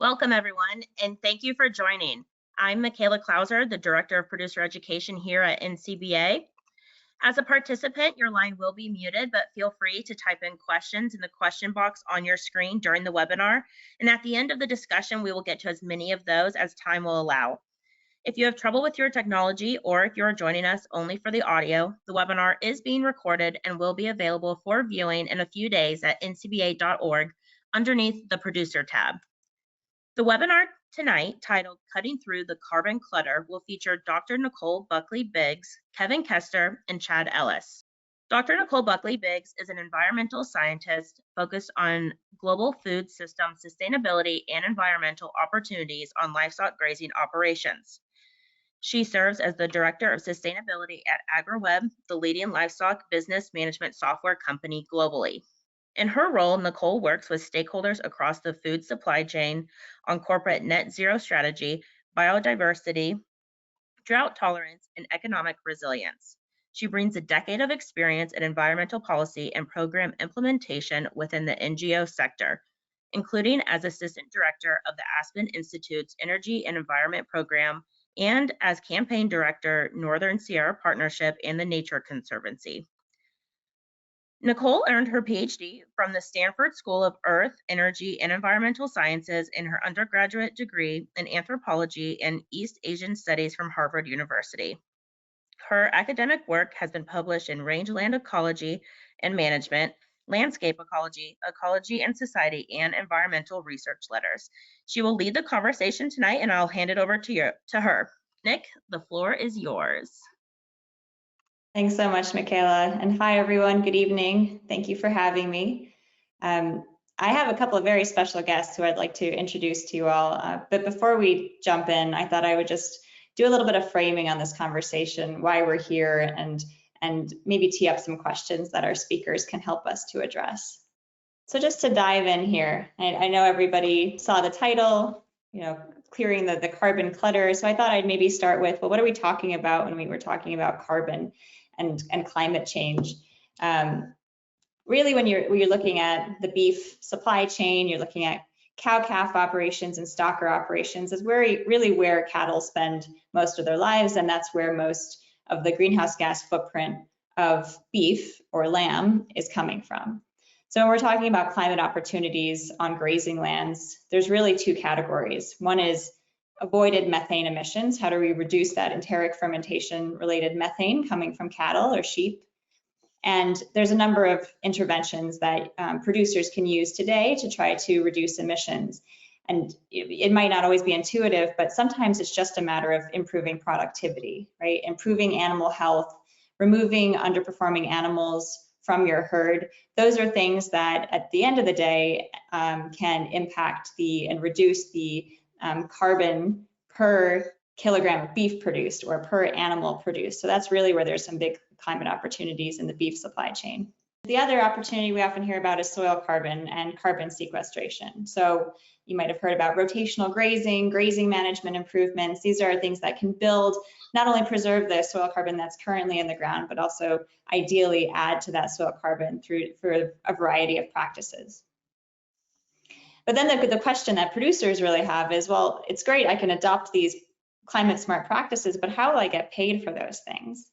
Welcome, everyone, and thank you for joining. I'm Michaela Clauser, the Director of Producer Education here at NCBA. As a participant, your line will be muted, but feel free to type in questions in the question box on your screen during the webinar. And at the end of the discussion, we will get to as many of those as time will allow. If you have trouble with your technology or if you're joining us only for the audio, the webinar is being recorded and will be available for viewing in a few days at ncba.org underneath the Producer tab. The webinar tonight, titled Cutting Through the Carbon Clutter, will feature Dr. Nicole Buckley Biggs, Kevin Kester, and Chad Ellis. Dr. Nicole Buckley Biggs is an environmental scientist focused on global food system sustainability and environmental opportunities on livestock grazing operations. She serves as the Director of Sustainability at AgriWebb, the leading livestock business management software company globally. In her role, Nicole works with stakeholders across the food supply chain on corporate net zero strategy, biodiversity, drought tolerance, and economic resilience. She brings a decade of experience in environmental policy and program implementation within the NGO sector, including as Assistant Director of the Aspen Institute's Energy and Environment Program and as Campaign Director, Northern Sierra Partnership and the Nature Conservancy. Nicole earned her PhD from the Stanford School of Earth, Energy, and Environmental Sciences and her undergraduate degree in anthropology and East Asian studies from Harvard University. Her academic work has been published in rangeland ecology and management, landscape ecology, ecology and society, and environmental research letters. She will lead the conversation tonight, and I'll hand it over to her. Nick, the floor is yours. Thanks so much, Michaela. And hi, everyone. Good evening. Thank you for having me. I have a couple of very special guests who I'd like to introduce to you all. But before we jump in, I thought I would just do a little bit of framing on this conversation, why we're here, and maybe tee up some questions that our speakers can help us to address. So just to dive in here, I know everybody saw the title, clearing the carbon clutter. So I thought I'd maybe start with, well, what are we talking about when we were talking about carbon and climate change? Really, when you're looking at the beef supply chain, you're looking at cow-calf operations and stocker operations is really where cattle spend most of their lives, and that's where most of the greenhouse gas footprint of beef or lamb is coming from. So when we're talking about climate opportunities on grazing lands, there's really two categories. One is avoided methane emissions. How do we reduce that enteric fermentation related methane coming from cattle or sheep? And there's a number of interventions that producers can use today to try to reduce emissions. And it might not always be intuitive, but sometimes it's just a matter of improving productivity, right? Improving animal health, removing underperforming animals from your herd. Those are things that at the end of the day can impact and reduce the carbon per kilogram of beef produced or per animal produced. So that's really where there's some big climate opportunities in the beef supply chain. The other opportunity we often hear about is soil carbon and carbon sequestration. So you might have heard about rotational grazing management improvements. These are things that can build, not only preserve the soil carbon that's currently in the ground, but also ideally add to that soil carbon through a variety of practices. But then the question that producers really have is, well, it's great, I can adopt these climate smart practices, but how will I get paid for those things?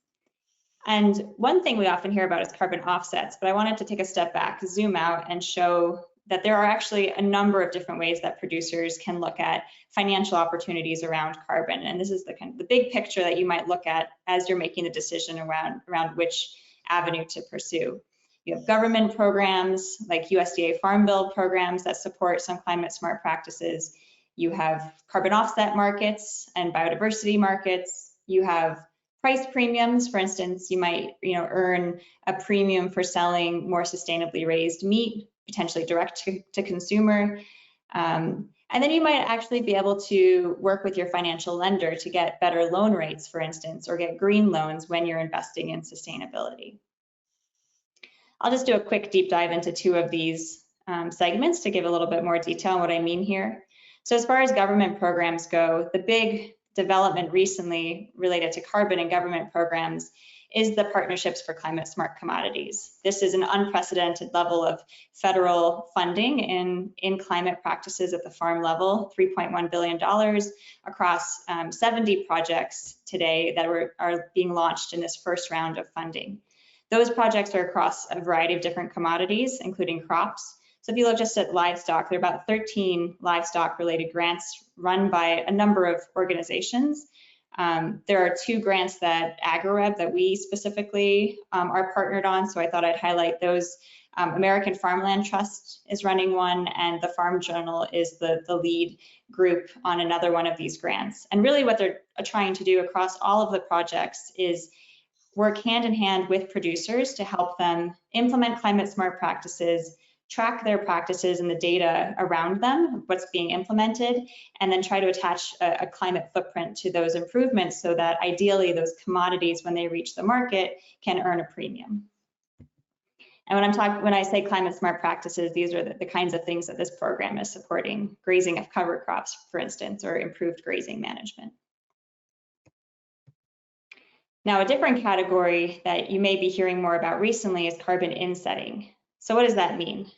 And one thing we often hear about is carbon offsets, but I wanted to take a step back, zoom out, and show that there are actually a number of different ways that producers can look at financial opportunities around carbon. And this is the big picture that you might look at as you're making the decision around which avenue to pursue. You have government programs like USDA Farm Bill programs that support some climate smart practices. You have carbon offset markets and biodiversity markets. You have price premiums. For instance, you might earn a premium for selling more sustainably raised meat, potentially direct to consumer. And then you might actually be able to work with your financial lender to get better loan rates, for instance, or get green loans when you're investing in sustainability. I'll just do a quick deep dive into two of these segments to give a little bit more detail on what I mean here. So as far as government programs go, the big development recently related to carbon and government programs is the Partnerships for Climate Smart Commodities. This is an unprecedented level of federal funding in climate practices at the farm level, $3.1 billion across 70 projects today that are being launched in this first round of funding. Those projects are across a variety of different commodities, including crops. So if you look just at livestock, there are about 13 livestock-related grants run by a number of organizations. There are 2 grants that AgriWebb that we specifically are partnered on, so I thought I'd highlight those. American Farmland Trust is running one, and the Farm Journal is the lead group on another one of these grants. And really what they're trying to do across all of the projects is work hand in hand with producers to help them implement climate smart practices, track their practices and the data around them, what's being implemented, and then try to attach a climate footprint to those improvements so that ideally those commodities, when they reach the market, can earn a premium. And when I say climate smart practices, these are the kinds of things that this program is supporting: grazing of cover crops, for instance, or improved grazing management. Now, a different category that you may be hearing more about recently is carbon insetting. So what does that mean?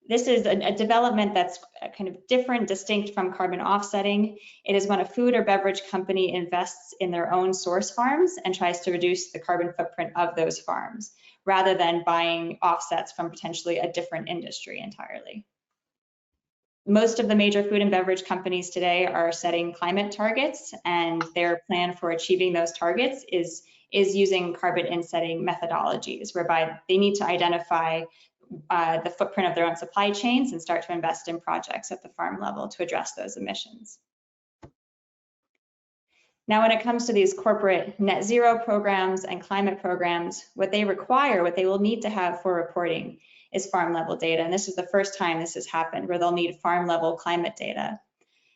This is a development that's kind of different, distinct from carbon offsetting. It is when a food or beverage company invests in their own source farms and tries to reduce the carbon footprint of those farms, rather than buying offsets from potentially a different industry entirely. Most of the major food and beverage companies today are setting climate targets, and their plan for achieving those targets is using carbon insetting methodologies, whereby they need to identify the footprint of their own supply chains and start to invest in projects at the farm level to address those emissions. Now, when it comes to these corporate net zero programs and climate programs, what they will need to have for reporting is farm level data. And this is the first time this has happened, where they'll need farm level climate data.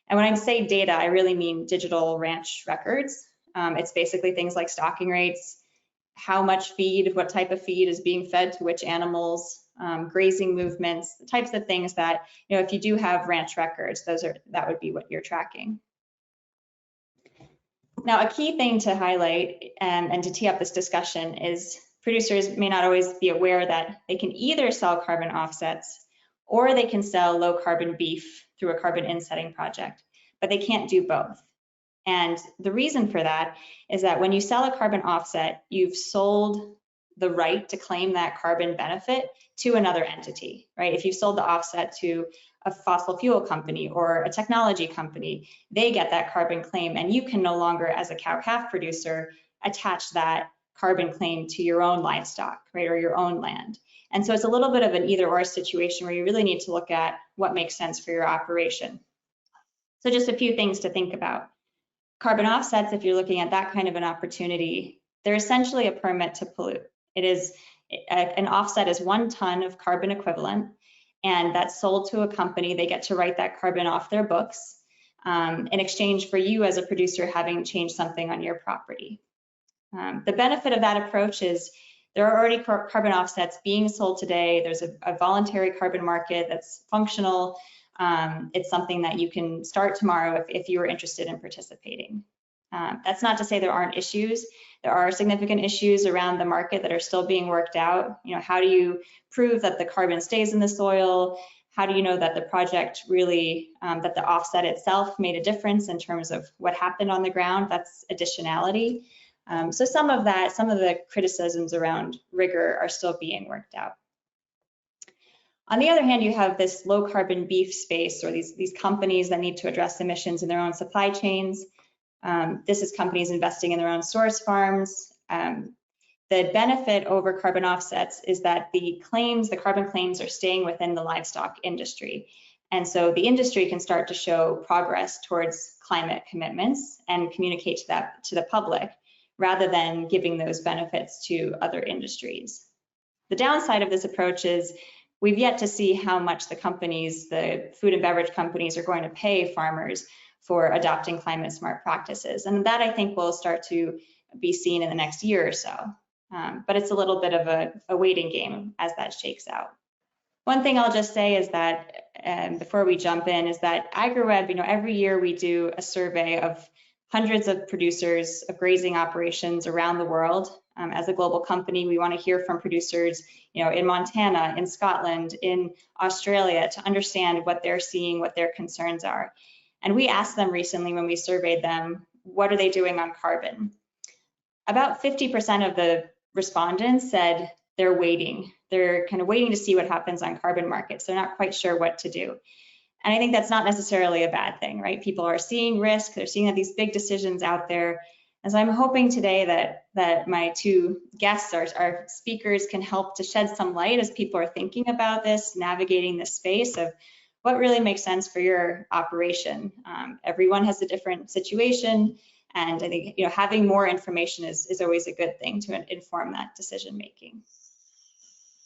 And when I say data, I really mean digital ranch records. It's basically things like stocking rates, how much feed, what type of feed is being fed to which animals, grazing movements, the types of things that, if you do have ranch records, that would be what you're tracking. Now, a key thing to highlight and to tee up this discussion is producers may not always be aware that they can either sell carbon offsets or they can sell low carbon beef through a carbon insetting project, but they can't do both. And the reason for that is that when you sell a carbon offset, you've sold the right to claim that carbon benefit to another entity, right? If you've sold the offset to a fossil fuel company or a technology company, they get that carbon claim, and you can no longer, as a cow-calf producer, attach that carbon claim to your own livestock, right, or your own land. And so it's a little bit of an either-or situation where you really need to look at what makes sense for your operation. So just a few things to think about. Carbon offsets, if you're looking at that kind of an opportunity, they're essentially a permit to pollute. It is an offset is 1 ton of carbon equivalent, and that's sold to a company. They get to write that carbon off their books in exchange for you as a producer having changed something on your property. The benefit of that approach is there are already carbon offsets being sold today. There's a voluntary carbon market that's functional. It's something that you can start tomorrow if you were interested in participating. That's not to say there aren't issues. There are significant issues around the market that are still being worked out. How do you prove that the carbon stays in the soil? How do you know that the project really, that the offset itself made a difference in terms of what happened on the ground? That's additionality. So some of the criticisms around rigor are still being worked out. On the other hand, you have this low carbon beef space, or these companies that need to address emissions in their own supply chains. This is companies investing in their own source farms. The benefit over carbon offsets is that the carbon claims are staying within the livestock industry. And so the industry can start to show progress towards climate commitments and communicate that to the public, rather than giving those benefits to other industries. The downside of this approach is we've yet to see how much the food and beverage companies are going to pay farmers for adopting climate smart practices. And that, I think, will start to be seen in the next year or so. But it's a little bit of a waiting game as that shakes out. One thing I'll just say is that, before we jump in, is that AgriWebb, every year we do a survey of hundreds of producers of grazing operations around the world. As a global company, we want to hear from producers, in Montana, in Scotland, in Australia, to understand what they're seeing, what their concerns are. And we asked them recently when we surveyed them, what are they doing on carbon? About 50% of the respondents said they're waiting. They're kind of waiting to see what happens on carbon markets. They're not quite sure what to do. And I think that's not necessarily a bad thing, right? People are seeing risk. They're seeing that these big decisions out there. And so I'm hoping today that my two guests, our speakers, can help to shed some light as people are thinking about this, navigating this space of what really makes sense for your operation. Everyone has a different situation, and I think having more information is always a good thing to inform that decision making.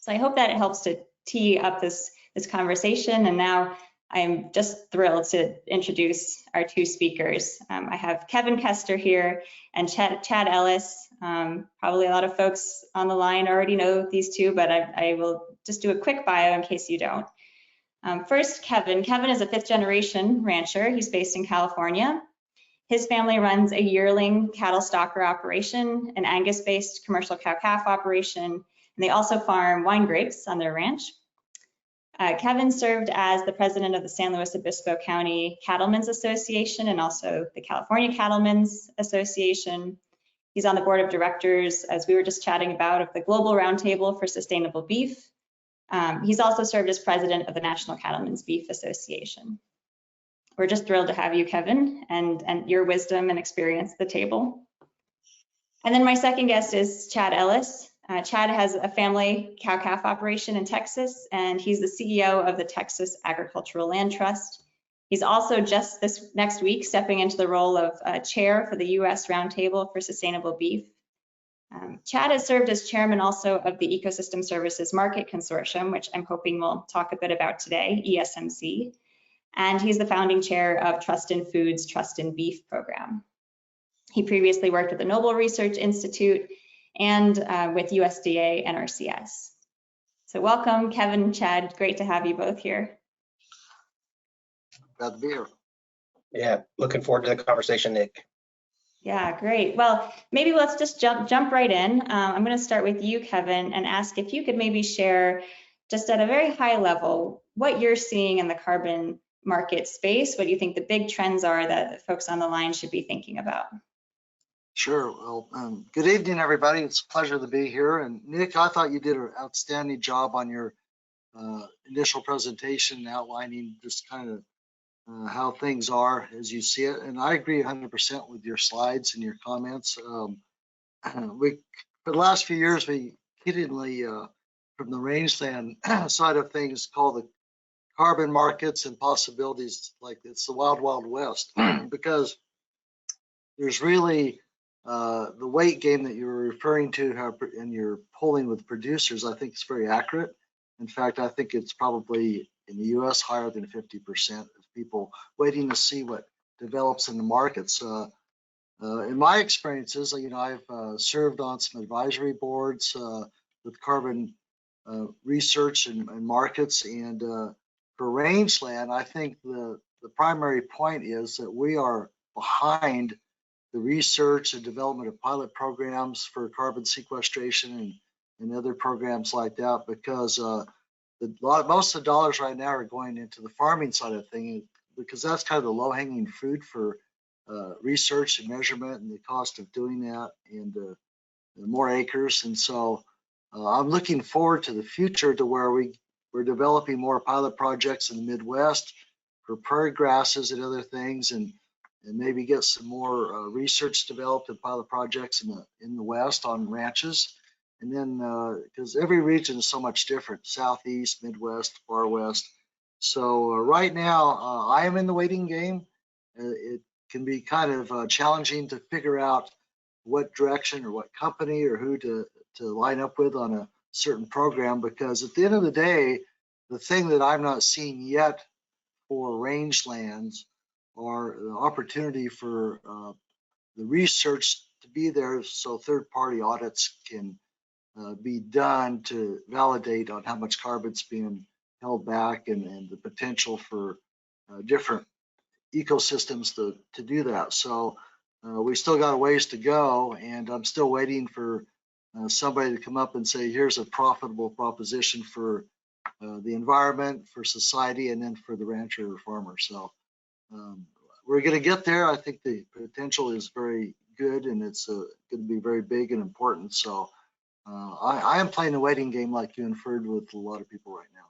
So I hope that it helps to tee up this conversation. And now I'm just thrilled to introduce our two speakers. I have Kester here and Chad Ellis. Probably a lot of folks on the line already know these two, but I will just do a quick bio in case you don't. First, Kevin is a 5th generation rancher. He's based in California. His family runs a yearling cattle stocker operation, an Angus-based commercial cow-calf operation, and they also farm wine grapes on their ranch. Kevin served as the president of the San Luis Obispo County Cattlemen's Association and also the California Cattlemen's Association. He's on the board of directors, as we were just chatting about, of the Global Roundtable for Sustainable Beef. He's also served as president of the National Cattlemen's Beef Association. We're just thrilled to have you, Kevin, and your wisdom and experience at the table. And then my second guest is Chad Ellis. Chad has a family cow-calf operation in Texas, and he's the CEO of the Texas Agricultural Land Trust. He's also just this next week stepping into the role of chair for the U.S. Roundtable for Sustainable Beef. Chad has served as chairman also of the Ecosystem Services Market Consortium, which I'm hoping we'll talk a bit about today, ESMC. And he's the founding chair of Trust in Foods, Trust in Beef program. He previously worked with the Noble Research Institute and with USDA NRCS. So welcome, Kevin and Chad. Great to have you both here. Glad to be here. Yeah, looking forward to the conversation, Nick. Yeah, great. Well, maybe let's just jump right in. I'm going to start with you, Kevin, and ask if you could maybe share just at a very high level what you're seeing in the carbon market space. What do you think the big trends are that folks on the line should be thinking about? Sure. Well, good evening, everybody. It's a pleasure to be here. And Nick, I thought you did an outstanding job on your initial presentation outlining just kind of how things are as you see it. And I agree 100% with your slides and your comments. For the last few years, we repeatedly, from the rangeland side of things, call the carbon markets and possibilities like it's the wild, wild west, because there's really the weight game that you were referring to in your polling with producers. I think it's very accurate. In fact, I think it's probably in the U.S. higher than 50% of people waiting to see what develops in the markets. In my experiences, I've served on some advisory boards with carbon research and markets, and for rangeland, I think the primary point is that we are behind the research and development of pilot programs for carbon sequestration and other programs like that, because most of the dollars right now are going into the farming side of things, because that's kind of the low-hanging fruit for research and measurement and the cost of doing that, and more acres. And so I'm looking forward to the future to where we're developing more pilot projects in the Midwest for prairie grasses and other things, and maybe get some more research developed and pilot projects in the West on ranches. And then, because every region is so much different, Southeast, Midwest, Far West. So right now, I am in the waiting game. It can be kind of challenging to figure out what direction or what company or who to line up with on a certain program, because at the end of the day, the thing that I'm not seeing yet for rangelands or the opportunity for the research to be there so third-party audits can be done to validate on how much carbon's being held back, and the potential for different ecosystems to do that. So we still got a ways to go, and I'm still waiting for somebody to come up and say, here's a profitable proposition for the environment, for society, and then for the rancher or farmer. So we're going to get there. I think the potential is very good, and it's going to be very big and important. So I am playing the waiting game, like you inferred, with a lot of people right now.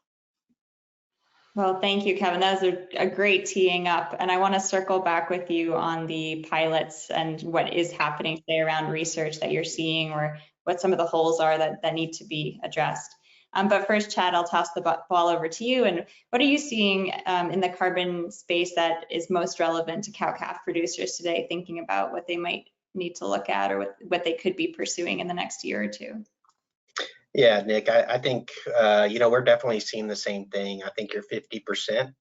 Well, thank you, Kevin. That was a great teeing up. And I want to circle back with you on the pilots and what is happening today around research that you're seeing, or what some of the holes are that need to be addressed. But first, Chad, I'll toss the ball over to you. And what are you seeing in the carbon space that is most relevant to cow-calf producers today, thinking about what they might need to look at, or what they could be pursuing in the next year or two? Yeah, Nick, I think, we're definitely seeing the same thing. I think you're 50%.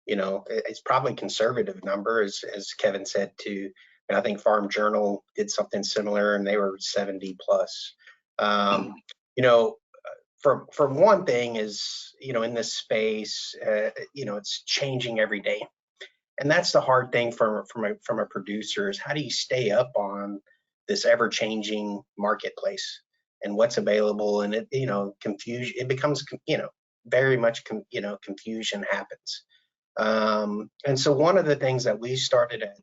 It's probably conservative number, as Kevin said, too. And I think Farm Journal did something similar, and they were 70 plus. For one thing is, in this space, it's changing every day. And that's the hard thing from a producer, is how do you stay up on this ever-changing marketplace and what's available? And confusion, it becomes, very much, confusion happens. And so one of the things that we started at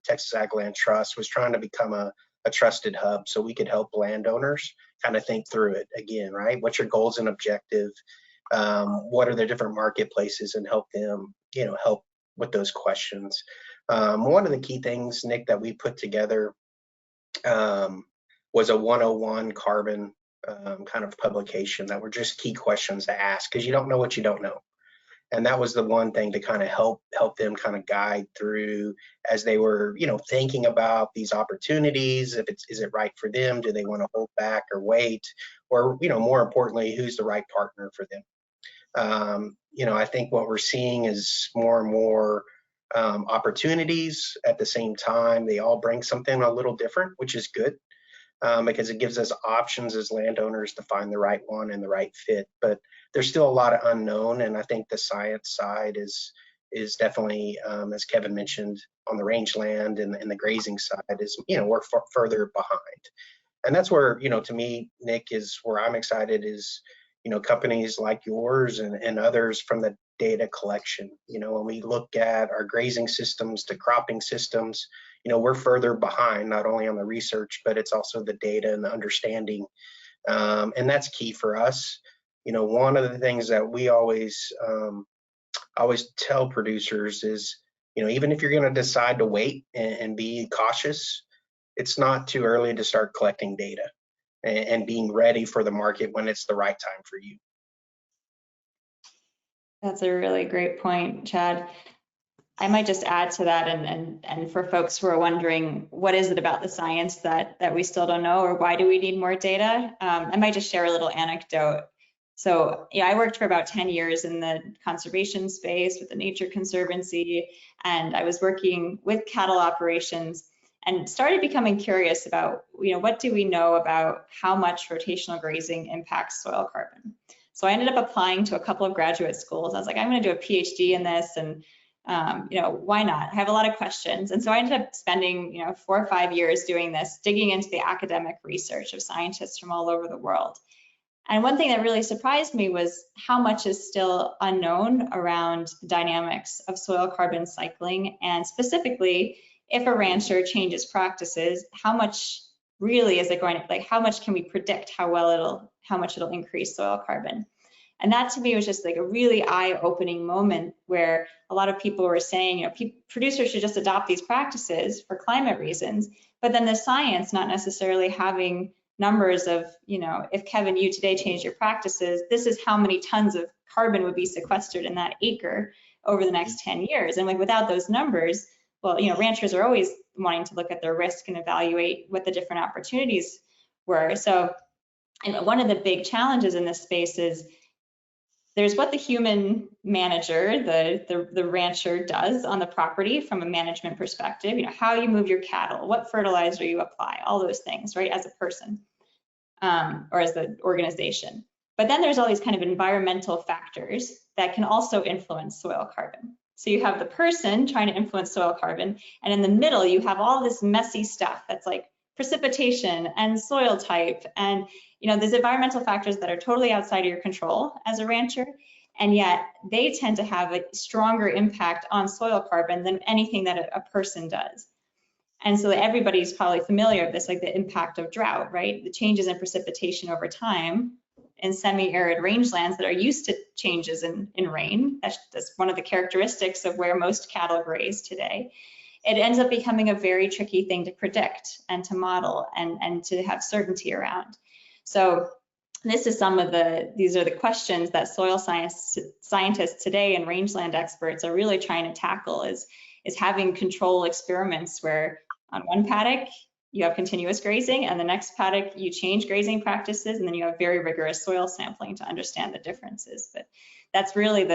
Texas Ag Land Trust was trying to become a trusted hub, so we could help landowners kind of think through it again, right? What's your goals and objective? What are the different marketplaces, and help them, help with those questions. One of the key things, Nick, that we put together was a 101 carbon kind of publication that were just key questions to ask, because you don't know what you don't know. And that was the one thing to kind of help them kind of guide through as they were, thinking about these opportunities. Is it right for them? Do they want to hold back or wait? Or, more importantly, who's the right partner for them? I think what we're seeing is more and more opportunities. At the same time, they all bring something a little different, which is good. Because it gives us options as landowners to find the right one and the right fit. But there's still a lot of unknown, and I think the science side is definitely, as Kevin mentioned, on the rangeland and the grazing side is, we're further behind. And that's where, to me, Nick, is where I'm excited is, companies like yours and others from the data collection. When we look at our grazing systems to cropping systems, we're further behind, not only on the research, but it's also the data and the understanding. And that's key for us. One of the things that we always tell producers is, even if you're going to decide to wait and be cautious, it's not too early to start collecting data and being ready for the market when it's the right time for you. That's a really great point, Chad. I might just add to that, and for folks who are wondering, what is it about the science that we still don't know, or why do we need more data? I might just share a little anecdote. So I worked for about 10 years in the conservation space with the Nature Conservancy, and I was working with cattle operations and started becoming curious about, what do we know about how much rotational grazing impacts soil carbon? So I ended up applying to a couple of graduate schools. I was like, I'm going to do a PhD in this, and why not? I have a lot of questions. And so I ended up spending, 4 or 5 years doing this, digging into the academic research of scientists from all over the world. And one thing that really surprised me was how much is still unknown around the dynamics of soil carbon cycling, and specifically, if a rancher changes practices, how much really is it going to, how much can we predict how much it'll increase soil carbon? And that to me was just like a really eye-opening moment, where a lot of people were saying, producers should just adopt these practices for climate reasons, but then the science not necessarily having numbers of, if Kevin, you today changed your practices, this is how many tons of carbon would be sequestered in that acre over the next 10 years. And without those numbers, well, ranchers are always wanting to look at their risk and evaluate what the different opportunities were. So, and one of the big challenges in this space is there's what the human manager, the rancher does on the property from a management perspective, how you move your cattle, what fertilizer you apply, all those things, right, as a person or as the organization. But then there's all these kind of environmental factors that can also influence soil carbon. So you have the person trying to influence soil carbon, and in the middle you have all this messy stuff that's like precipitation and soil type, and there's environmental factors that are totally outside of your control as a rancher, and yet they tend to have a stronger impact on soil carbon than anything that a person does. And so everybody's probably familiar with this, like the impact of drought, right? The changes in precipitation over time in semi-arid rangelands that are used to changes in rain. That's one of the characteristics of where most cattle graze today. It ends up becoming a very tricky thing to predict and to model and to have certainty around. So this is these are the questions that soil scientists today and rangeland experts are really trying to tackle, is having control experiments where on one paddock you have continuous grazing, and the next paddock you change grazing practices, and then you have very rigorous soil sampling to understand the differences. But that's really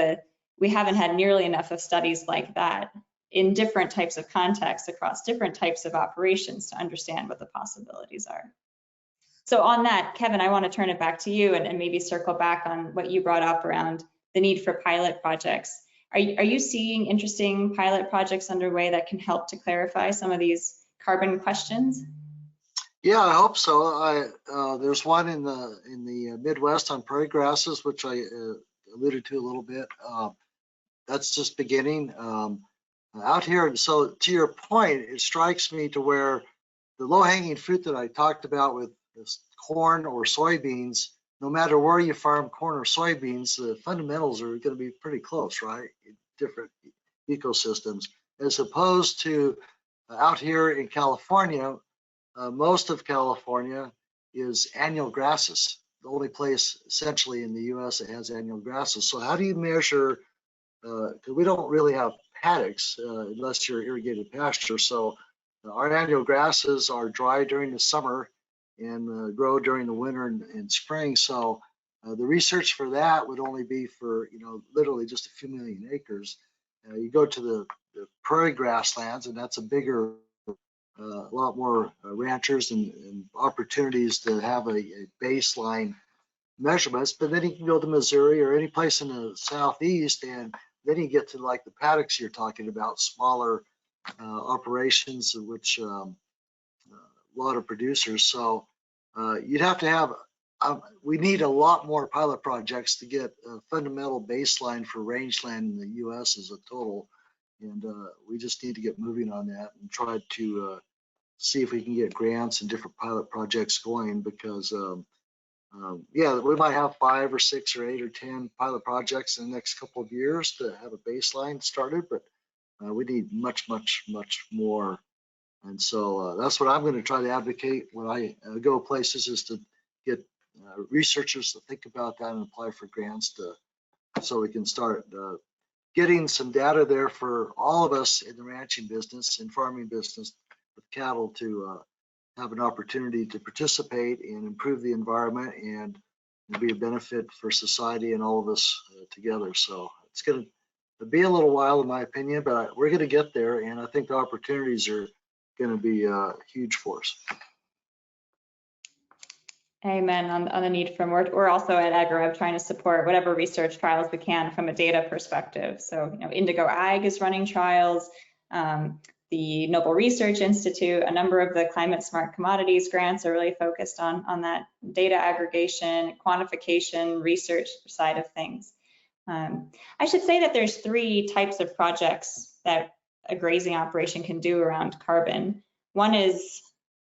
we haven't had nearly enough of studies like that in different types of contexts across different types of operations to understand what the possibilities are. So on that, Kevin, I want to turn it back to you and maybe circle back on what you brought up around the need for pilot projects. Are you seeing interesting pilot projects underway that can help to clarify some of these carbon questions? Yeah, I hope so. There's one in the Midwest on prairie grasses, which I alluded to a little bit. That's just beginning out here. So to your point, it strikes me to where the low-hanging fruit that I talked about with this corn or soybeans, no matter where you farm corn or soybeans, the fundamentals are going to be pretty close, right? Different ecosystems, as opposed to out here in California. Most of California is annual grasses, the only place essentially in the U.S. that has annual grasses. So how do you measure, because we don't really have paddocks unless you're irrigated pasture. So our annual grasses are dry during the summer and grow during the winter and spring. So the research for that would only be for, literally just a few million acres. You go to the prairie grasslands, and that's a bigger, a lot more ranchers and opportunities to have a baseline measurements. But then you can go to Missouri or any place in the Southeast, and then you get to like the paddocks you're talking about, smaller operations, which a lot of producers. So you'd have to have, we need a lot more pilot projects to get a fundamental baseline for rangeland in the U.S. as a total. And we just need to get moving on that and try to see if we can get grants and different pilot projects going, because yeah, we might have 5 or 6 or 8 or 10 pilot projects in the next couple of years to have a baseline started, but we need much, much, much more. And so that's what I'm going to try to advocate when I go places, is to get researchers to think about that and apply for grants so we can start getting some data there for all of us in the ranching business and farming business with cattle to have an opportunity to participate and improve the environment and be a benefit for society and all of us together. So it's going to be a little while, in my opinion, but we're going to get there, and I think the opportunities are going to be huge for us. Amen on the need for more. We're also at AgriWebb trying to support whatever research trials we can from a data perspective. So, Indigo Ag is running trials. The Noble Research Institute, a number of the climate smart commodities grants are really focused on that data aggregation, quantification, research side of things. I should say that there's 3 types of projects that a grazing operation can do around carbon. One is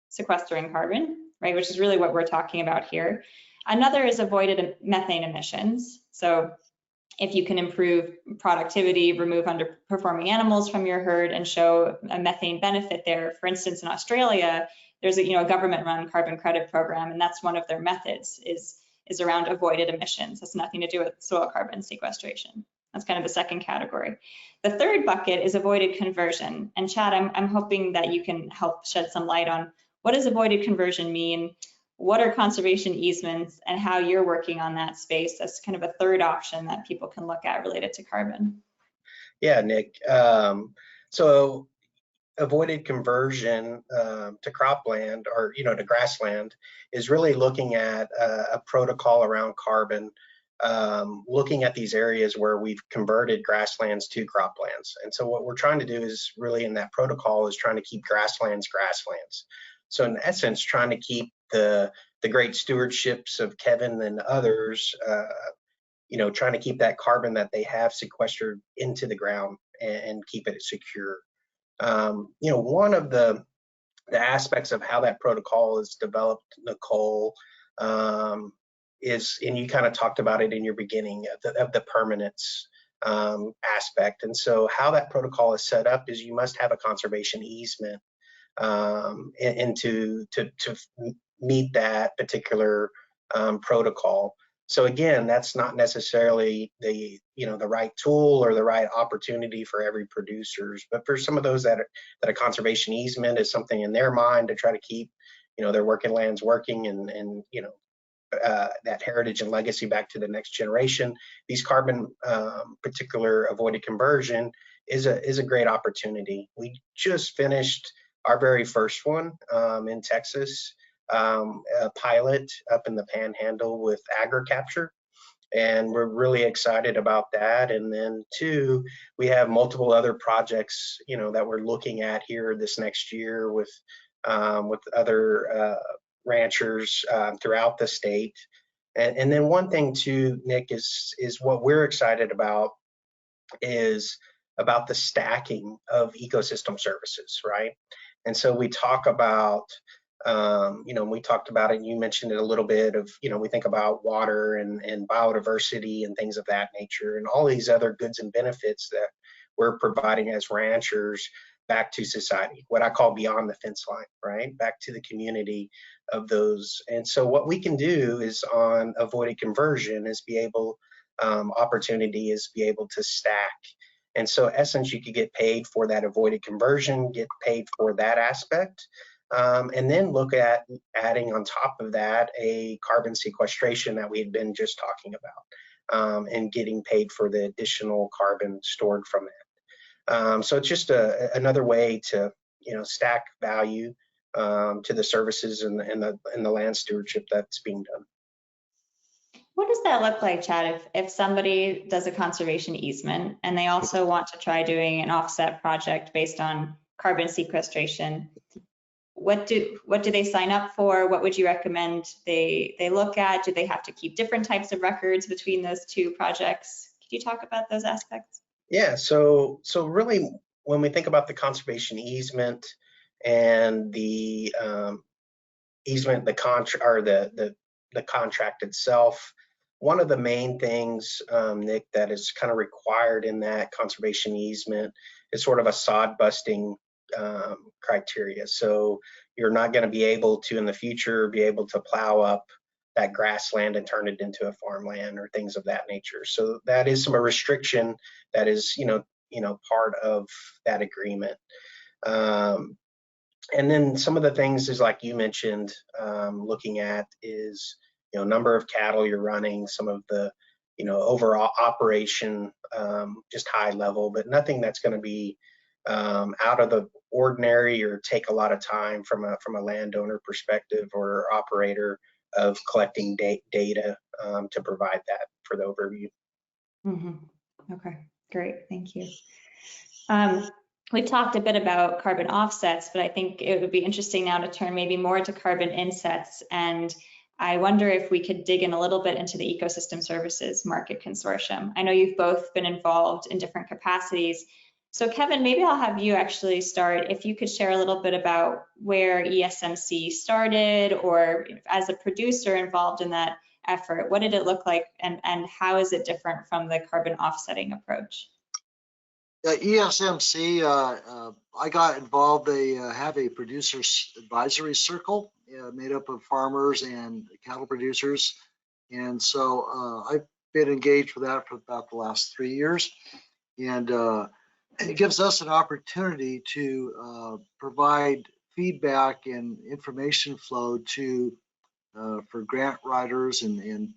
sequestering carbon, right, which is really what we're talking about here. Another is avoided methane emissions. So if you can improve productivity, remove underperforming animals from your herd, and show a methane benefit there. For instance, in Australia, there's a government-run carbon credit program, and that's one of their methods is around avoided emissions. That's nothing to do with soil carbon sequestration. That's kind of the second category. The third bucket is avoided conversion. And Chad, I'm hoping that you can help shed some light on what does avoided conversion mean? What are conservation easements, and how you're working on that space? That's kind of a third option that people can look at related to carbon. Yeah, Nick. So avoided conversion to cropland, or to grassland, is really looking at a protocol around carbon, looking at these areas where we've converted grasslands to croplands. And so what we're trying to do is really, in that protocol, is trying to keep grasslands grasslands. So in essence, trying to keep the great stewardships of Kevin and others, you know, trying to keep that carbon that they have sequestered into the ground and keep it secure. You know, one of the aspects of how that protocol is developed, Nicole, is, and you kind of talked about it in your beginning, of the permanence aspect. And so how that protocol is set up is you must have a conservation easement and to meet that particular protocol. So again, that's not necessarily the, you know, the right tool or the right opportunity for every producers, but for some of those that a conservation easement is something in their mind to try to keep, you know, their working lands working and you know, that heritage and legacy back to the next generation. These carbon particular avoided conversion is a great opportunity. We just finished our very first one in Texas, a pilot up in the Panhandle with AgriCapture, and we're really excited about that. And then two, we have multiple other projects, you know, that we're looking at here this next year with other ranchers throughout the state. And then one thing too, Nick, is what we're excited about is about the stacking of ecosystem services, right? And so we talk about, you know, we talked about it, and you mentioned it a little bit of, you know, we think about water and biodiversity and things of that nature, and all these other goods and benefits that we're providing as ranchers back to society, what I call beyond the fence line, right? Back to the community of those. And so what we can do is on avoided conversion is be able, opportunity is be able to stack. And so in essence, you could get paid for that avoided conversion, get paid for that aspect, and then look at adding on top of that a carbon sequestration that we had been just talking about, and getting paid for the additional carbon stored from that. So it's just another way to, you know, stack value to the services and the land stewardship that's being done. What does that look like, Chad, if somebody does a conservation easement and they also want to try doing an offset project based on carbon sequestration? What do they sign up for? What would you recommend they look at? Do they have to keep different types of records between those two projects? Could you talk about those aspects? Yeah, so really when we think about the conservation easement and the easement, the contract itself, one of the main things, Nick, that is kind of required in that conservation easement is sort of a sod busting criteria. So you're not going to be able to in the future be able to plow up that grassland and turn it into a farmland or things of that nature. So that is some restriction that is, you know, part of that agreement. And then some of the things is like you mentioned, looking at is, you know, number of cattle you're running, some of the, you know, overall operation, just high level, but nothing that's going to be out of the ordinary or take a lot of time from a landowner perspective or operator of collecting data to provide that for the overview. Mm-hmm. Okay, great, thank you. We've talked a bit about carbon offsets, but I think it would be interesting now to turn maybe more to carbon insets. And I wonder if we could dig in a little bit into the Ecosystem Services Market Consortium. I know you've both been involved in different capacities. So Kevin, maybe I'll have you actually start. If you could share a little bit about where ESMC started, or as a producer involved in that effort, what did it look like, and how is it different from the carbon offsetting approach? ESMC, I got involved. They have a producers advisory circle made up of farmers and cattle producers. And so I've been engaged with that for about the last 3 years. And it gives us an opportunity to provide feedback and information flow to for grant writers and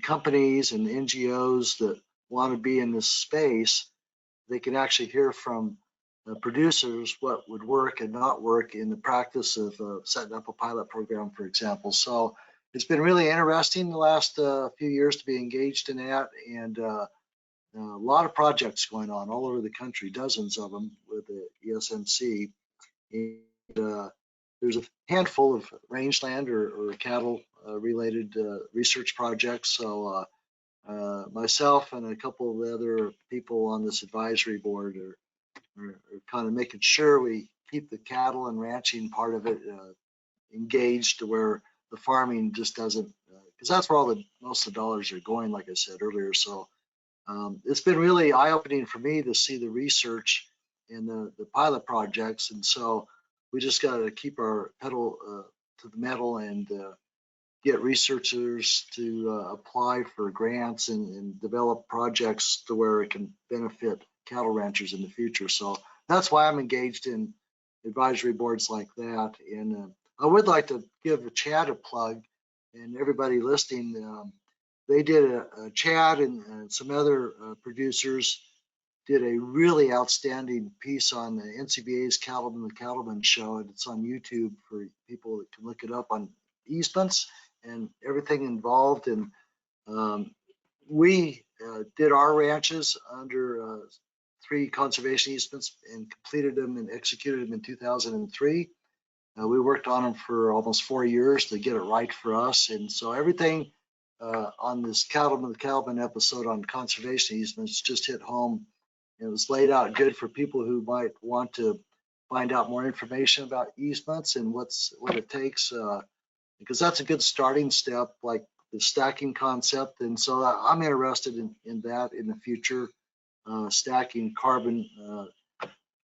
companies and NGOs that want to be in this space. They can actually hear from producers what would work and not work in the practice of setting up a pilot program, for example. So it's been really interesting the last few years to be engaged in that, and a lot of projects going on all over the country, dozens of them with the ESMC. And, there's a handful of rangeland or cattle related research projects. So myself and a couple of the other people on this advisory board are kind of making sure we keep the cattle and ranching part of it engaged to where the farming just doesn't, because that's where all the most of the dollars are going, like I said earlier. So it's been really eye-opening for me to see the research in the pilot projects, and so we just got to keep our pedal to the metal and get researchers to apply for grants and develop projects to where it can benefit cattle ranchers in the future. So that's why I'm engaged in advisory boards like that. And I would like to give Chad a plug and everybody listening. They did Chad and some other producers did a really outstanding piece on the NCBA's Cattleman the Cattleman show, and it's on YouTube for people that can look it up on easements and everything involved. And we did our ranches under 3 conservation easements and completed them and executed them in 2003. We worked on them for almost 4 years to get it right for us. And so everything on this Cattleman the Cattleman episode on conservation easements just hit home. It was laid out good for people who might want to find out more information about easements and what it takes, because that's a good starting step, like the stacking concept. And so I'm interested in that in the future, stacking carbon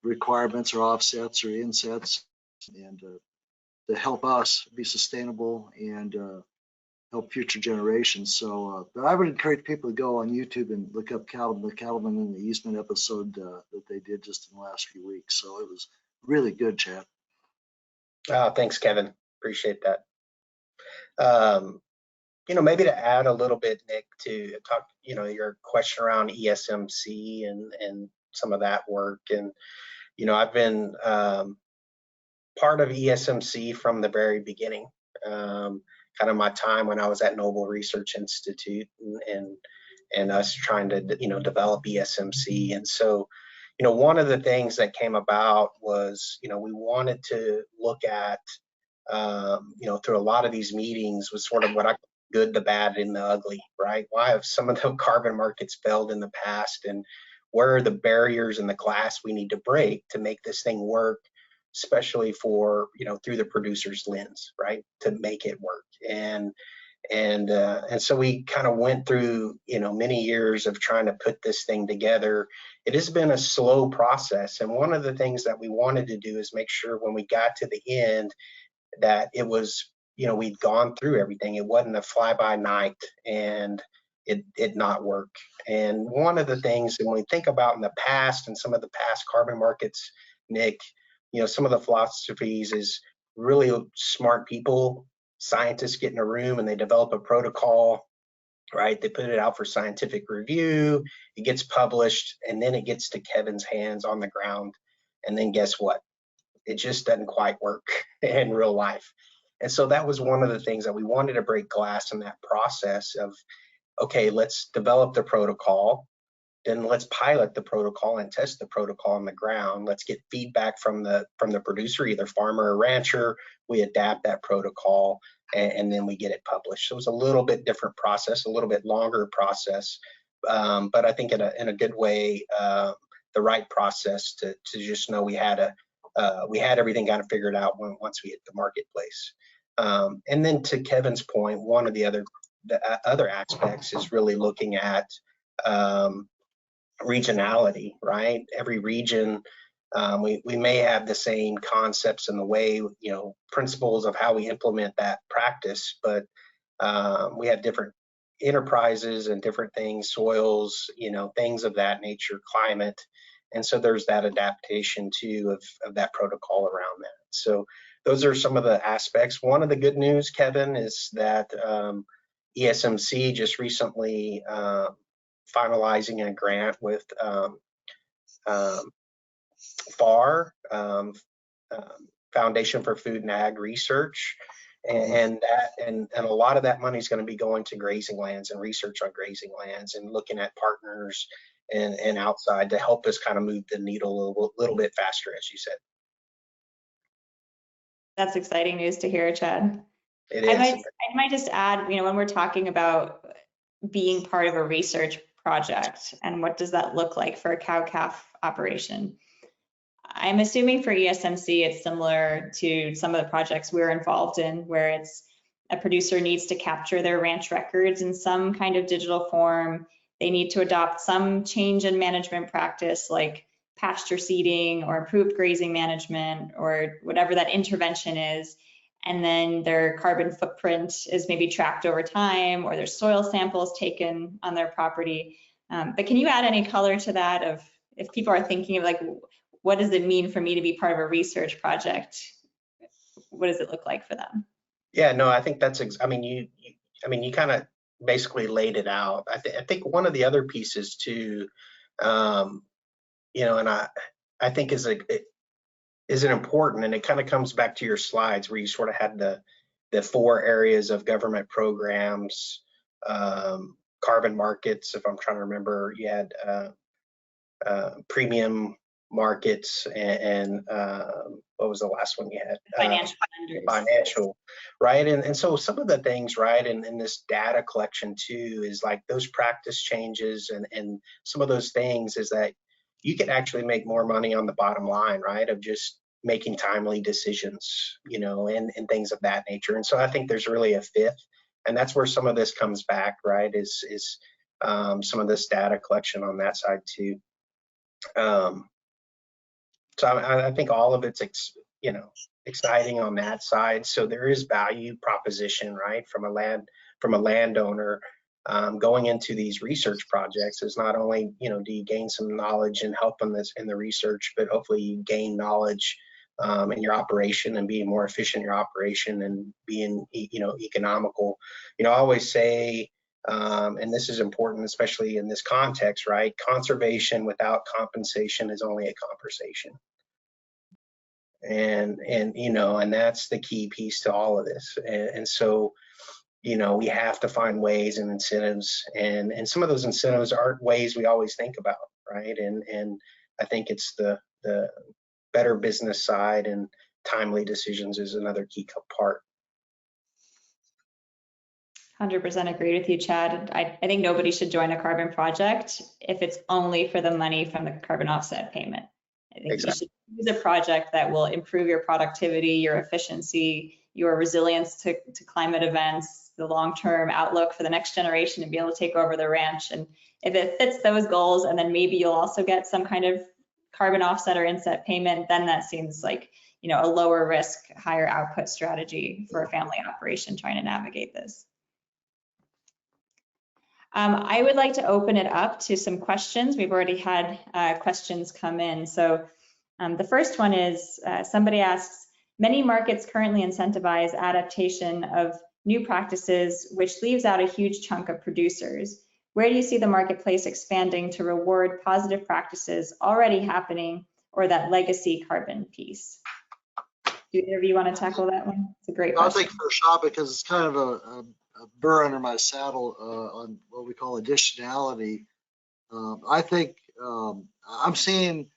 requirements or offsets or insets, and to help us be sustainable and help future generations. So, but I would encourage people to go on YouTube and look up the Cattleman and the Eastman episode that they did just in the last few weeks. So it was really good, Chad. Thanks, Kevin. Appreciate that. Maybe to add a little bit, Nick, to talk, your question around ESMC and some of that work. And, I've been part of ESMC from the very beginning. Kind of my time when I was at Noble Research Institute and us trying to, develop ESMC. And so, one of the things that came about was, we wanted to look at, through a lot of these meetings was sort of what I call good, the bad, and the ugly, right? Why have some of the carbon markets failed in the past, and where are the barriers in the glass we need to break to make this thing work, especially for, through the producer's lens, right, to make it work. And so we kind of went through, many years of trying to put this thing together. It has been a slow process. And one of the things that we wanted to do is make sure when we got to the end that it was, we'd gone through everything. It wasn't a fly-by-night and it not work. And one of the things that when we think about in the past and some of the past carbon markets, Nick, some of the philosophies is really smart people, scientists get in a room and they develop a protocol, right? They put it out for scientific review, it gets published, and then it gets to Kevin's hands on the ground. And then guess what? It just doesn't quite work in real life. And so that was one of the things that we wanted to break glass in that process of, okay, let's develop the protocol. Then let's pilot the protocol and test the protocol on the ground. Let's get feedback from the producer, either farmer or rancher. We adapt that protocol and then we get it published. So it was a little bit different process, a little bit longer process, but I think in a good way, the right process to just know we had everything kind of figured out once we hit the marketplace. And then to Kevin's point, one of the other aspects is really looking at regionality, right? Every region, we may have the same concepts in the way, principles of how we implement that practice, but we have different enterprises and different things, soils, things of that nature, climate. And so there's that adaptation too of that protocol around that. So those are some of the aspects. One of the good news, Kevin, is that ESMC just recently finalizing a grant with FAR, Foundation for Food and Ag Research, and a lot of that money is going to be going to grazing lands and research on grazing lands and looking at partners and outside to help us kind of move the needle a little bit faster, as you said. That's exciting news to hear, Chad. It I is. might just add, when we're talking about being part of a research project and what does that look like for a cow-calf operation, I'm assuming for ESMC, it's similar to some of the projects we're involved in, where it's a producer needs to capture their ranch records in some kind of digital form. They need to adopt some change in management practice, like pasture seeding or improved grazing management or whatever that intervention is. And then their carbon footprint is maybe tracked over time, or there's soil samples taken on their property. But can you add any color to that of if people are thinking of like, what does it mean for me to be part of a research project? What does it look like for them? Yeah, no, I think that's, I mean, you kind of basically laid it out. I think one of the other pieces too, and I think is an important, and it kind of comes back to your slides where you sort of had the 4 areas of government programs, carbon markets. If I'm trying to remember, you had premium markets and what was the last one you had? Financial lenders. Financial, right? And so some of the things, right, in this data collection too, is like those practice changes and some of those things is that you can actually make more money on the bottom line, right, of just making timely decisions, and things of that nature. And so I think there's really a fifth, and that's where some of this comes back, right, is some of this data collection on that side too. So I think all of it's, exciting on that side. So there is value proposition, right, from a landowner going into these research projects. Is not only, do you gain some knowledge and help in the research, but hopefully you gain knowledge in your operation and being more efficient in your operation and being, economical. I always say, and this is important, especially in this context, right? Conservation without compensation is only a conversation. And that's the key piece to all of this. And so, we have to find ways and incentives, and some of those incentives aren't ways we always think about, right? And I think it's the better business side, and timely decisions is another key part. 100% agree with you, Chad. I think nobody should join a carbon project if it's only for the money from the carbon offset payment. I think you should use a project that will improve your productivity, your efficiency, your resilience to climate events, the long-term outlook for the next generation to be able to take over the ranch. And if it fits those goals, and then maybe you'll also get some kind of carbon offset or inset payment, then that seems like, a lower risk, higher output strategy for a family operation trying to navigate this. I would like to open it up to some questions. We've already had questions come in. So the first one is, somebody asks, many markets currently incentivize adaptation of new practices, which leaves out a huge chunk of producers. Where do you see the marketplace expanding to reward positive practices already happening, or that legacy carbon piece? Do either of you want to tackle that one? It's a great question. I'll take first shot because it's kind of a burr under my saddle on what we call additionality. I think I'm seeing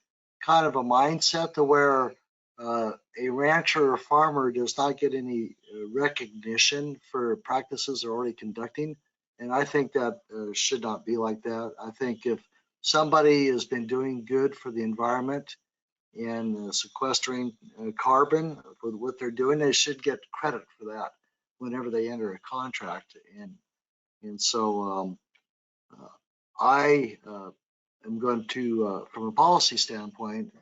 kind of a mindset to where a rancher or farmer does not get any recognition for practices they're already conducting. And I think that should not be like that. I think if somebody has been doing good for the environment and sequestering carbon for what they're doing, they should get credit for that whenever they enter a contract. And so I am going to, from a policy standpoint,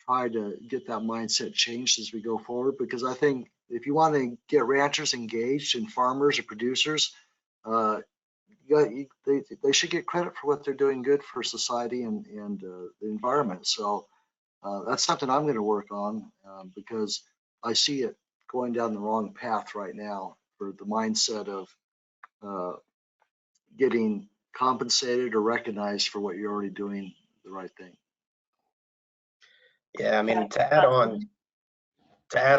try to get that mindset changed as we go forward, because I think if you want to get ranchers engaged and farmers or producers, they should get credit for what they're doing good for society and the environment. So that's something I'm going to work on because I see it going down the wrong path right now for the mindset of getting compensated or recognized for what you're already doing the right thing. Yeah, I mean, to add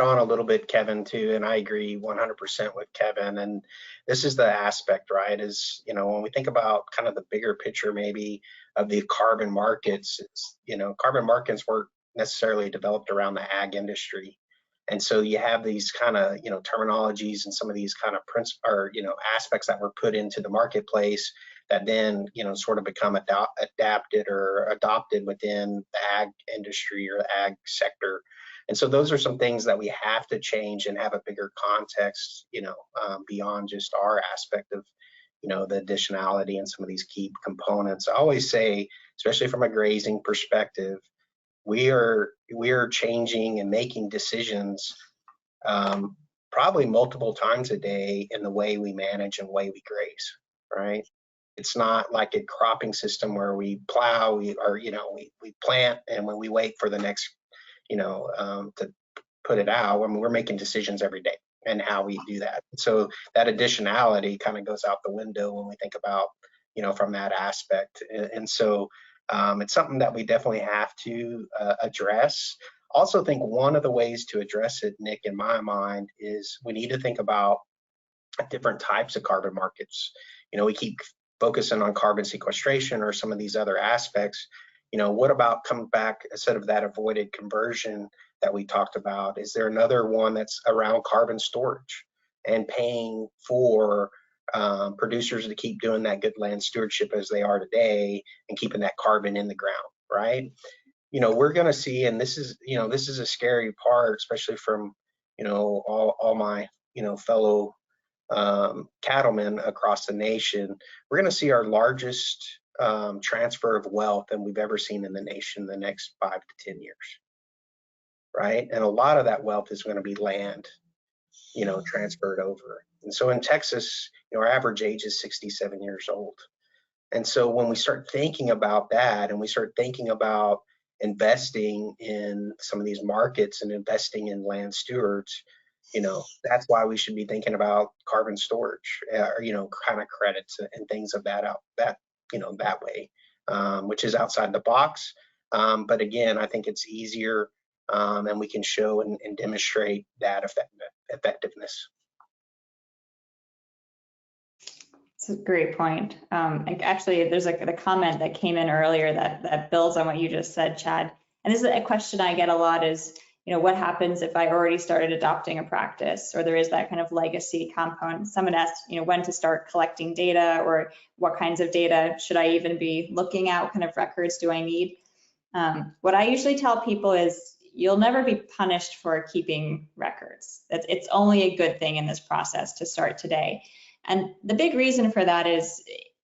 on a little bit, Kevin, too, and I agree 100% with Kevin. And this is the aspect, right, is, when we think about kind of the bigger picture maybe of the carbon markets, it's, carbon markets weren't necessarily developed around the ag industry. And so you have these kind of, terminologies and some of these kind of aspects that were put into the marketplace that then, sort of become adapted or adopted within the ag industry or the ag sector. And so those are some things that we have to change and have a bigger context, beyond just our aspect of, the additionality and some of these key components. I always say, especially from a grazing perspective, we are changing and making decisions probably multiple times a day in the way we manage and way we graze, right? It's not like a cropping system where we plow, we plant, and when we wait for the next, to put it out. I mean, we're making decisions every day and how we do that. So that additionality kind of goes out the window when we think about, from that aspect. And so it's something that we definitely have to address. Also think one of the ways to address it, Nick, in my mind, is we need to think about different types of carbon markets. We keep focusing on carbon sequestration or some of these other aspects. What about coming back instead of that avoided conversion that we talked about? Is there another one that's around carbon storage and paying for producers to keep doing that good land stewardship as they are today and keeping that carbon in the ground, right? We're going to see, and this is a scary part, especially from, all my, fellow cattlemen across the nation. We're going to see our largest transfer of wealth than we've ever seen in the nation in the next 5 to 10 years, right? And a lot of that wealth is going to be land, transferred over. And so in Texas, our average age is 67 years old. And so when we start thinking about that and we start thinking about investing in some of these markets and investing in land stewards, that's why we should be thinking about carbon storage or, kind of credits and things of that way, which is outside the box. But again, I think it's easier and we can show and demonstrate that effectiveness. It's a great point. Actually, there's a comment that came in earlier that builds on what you just said, Chad. And this is a question I get a lot is, what happens if I already started adopting a practice, or there is that kind of legacy component? Someone asked, when to start collecting data, or what kinds of data should I even be looking at? What kind of records do I need? What I usually tell people is you'll never be punished for keeping records. It's only a good thing in this process to start today. And the big reason for that is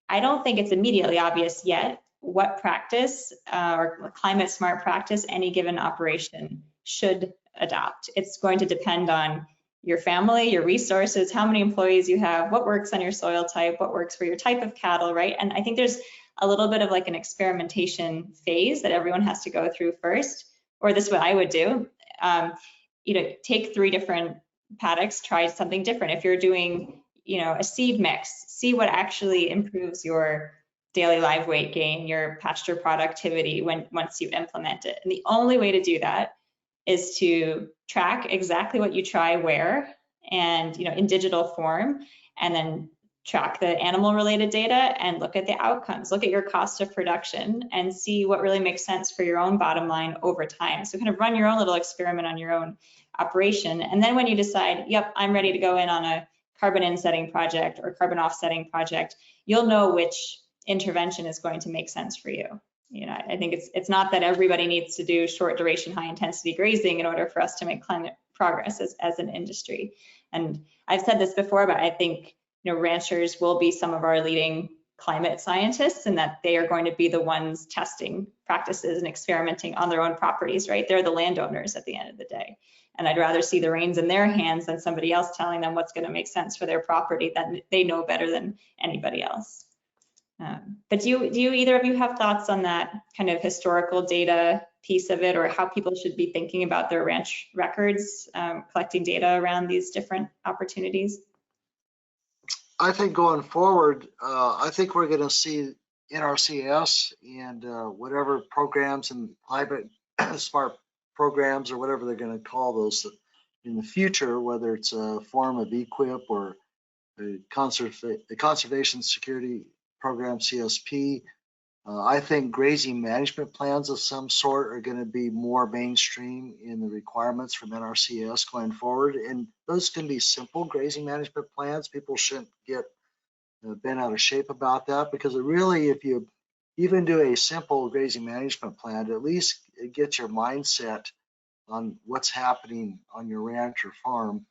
I don't think it's immediately obvious yet what practice or climate smart practice any given operation should adopt. It's going to depend on your family, your resources, how many employees you have, what works on your soil type, what works for your type of cattle, right? And I think there's a little bit of like an experimentation phase that everyone has to go through first, or this is what I would do. Take 3 different paddocks, try something different. If you're doing, a seed mix, see what actually improves your daily live weight gain, your pasture productivity once you implement it. And the only way to do that is to track exactly what you try where and, in digital form, and then track the animal related data and look at the outcomes, look at your cost of production and see what really makes sense for your own bottom line over time. So kind of run your own little experiment on your own operation. And then when you decide, yep, I'm ready to go in on a carbon insetting project or carbon offsetting project, you'll know which intervention is going to make sense for you. I think it's not that everybody needs to do short duration, high intensity grazing in order for us to make climate progress as an industry. And I've said this before, but I think, ranchers will be some of our leading climate scientists, and that they are going to be the ones testing practices and experimenting on their own properties, right? They're the landowners at the end of the day. And I'd rather see the reins in their hands than somebody else telling them what's going to make sense for their property that they know better than anybody else. But do you either of you have thoughts on that kind of historical data piece of it, or how people should be thinking about their ranch records, collecting data around these different opportunities? I think going forward, I think we're going to see NRCS and whatever programs and climate smart programs or whatever they're going to call those in the future, whether it's a form of EQIP or a conservation security program, CSP, I think grazing management plans of some sort are going to be more mainstream in the requirements from NRCS going forward. And those can be simple grazing management plans. People shouldn't get bent out of shape about that, because it really, if you even do a simple grazing management plan, at least it gets your mindset on what's happening on your ranch or farm.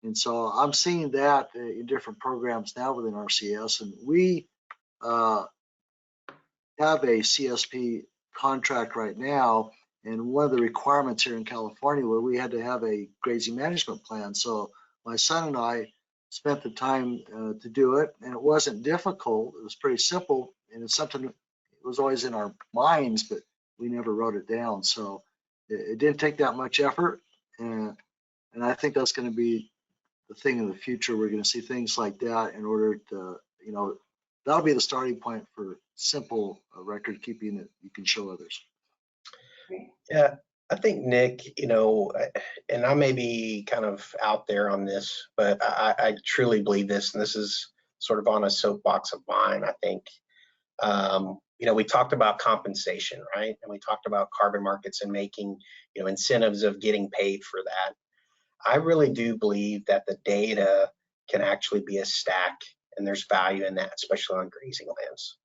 And so I'm seeing that in different programs now within RCS, and we have a CSP contract right now, and one of the requirements here in California where we had to have a grazing management plan. So my son and I spent the time to do it, and it wasn't difficult. It was pretty simple, and it's something that was always in our minds, but we never wrote it down. So it didn't take that much effort, and I think that's going to be the thing in the future. We're going to see things like that in order to, that'll be the starting point for simple record keeping that you can show others. Yeah, I think, Nick, and I may be kind of out there on this, but I truly believe this, and this is sort of on a soapbox of mine. I think, we talked about compensation, right? And we talked about carbon markets and making, incentives of getting paid for that. I really do believe that the data can actually be a stack, and there's value in that, especially on grazing lands,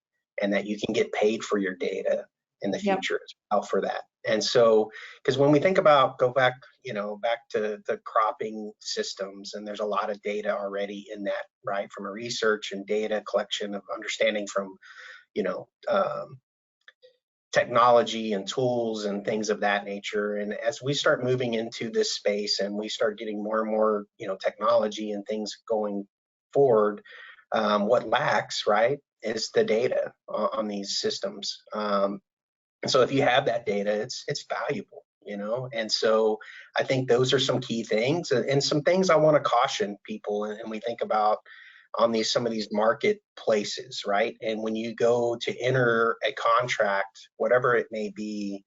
and that you can get paid for your data in the future as well for that. And so, because when we think about, go back, back to the cropping systems, and there's a lot of data already in that, right? From a research and data collection of understanding from, technology and tools and things of that nature. And as we start moving into this space and we start getting more and more, technology and things going forward, what lacks, right, is the data on these systems. And so if you have that data, it's valuable, and so I think those are some key things, and some things I want to caution people, and we think about on some of these marketplaces, right? And when you go to enter a contract, whatever it may be,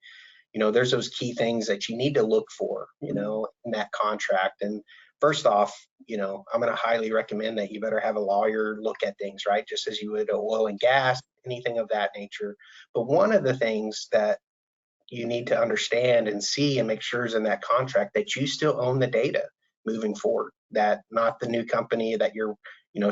there's those key things that you need to look for, in that contract. And first off, I'm going to highly recommend that you better have a lawyer look at things, right? Just as you would oil and gas, anything of that nature. But one of the things that you need to understand and see and make sure is in that contract that you still own the data moving forward, that not the new company that you're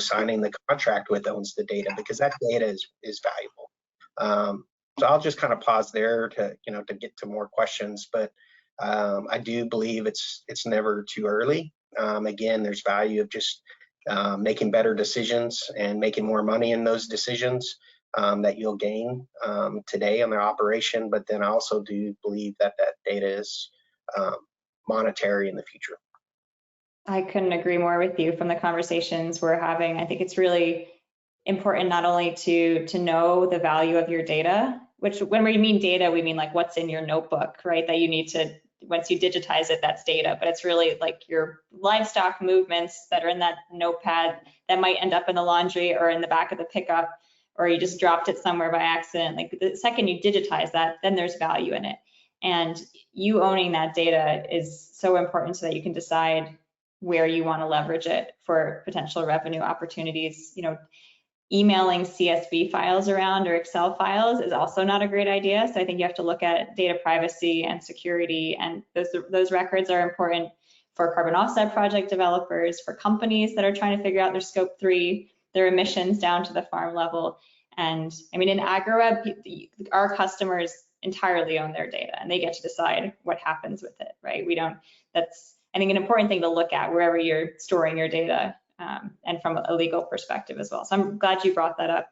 signing the contract with owns the data, because that data is valuable. So I'll just kind of pause there to to get to more questions, but I do believe it's never too early. Again, there's value of just making better decisions and making more money in those decisions that you'll gain today on their operation. But then I also do believe that data is monetary in the future. I couldn't agree more with you from the conversations we're having. I think it's really important not only to know the value of your data, which when we mean data, we mean like what's in your notebook, right? That you need to, once you digitize it, that's data, but it's really like your livestock movements that are in that notepad that might end up in the laundry or in the back of the pickup, or you just dropped it somewhere by accident. Like the second you digitize that, then there's value in it. And you owning that data is so important so that you can decide where you want to leverage it for potential revenue opportunities. Emailing CSV files around or Excel files is also not a great idea. So I think you have to look at data privacy and security, and those records are important for carbon offset project developers, for companies that are trying to figure out their scope 3, their emissions down to the farm level. And I mean, in AgriWebb, our customers entirely own their data and they get to decide what happens with it, right? That's, I think, an important thing to look at wherever you're storing your data, and from a legal perspective as well. So I'm glad you brought that up.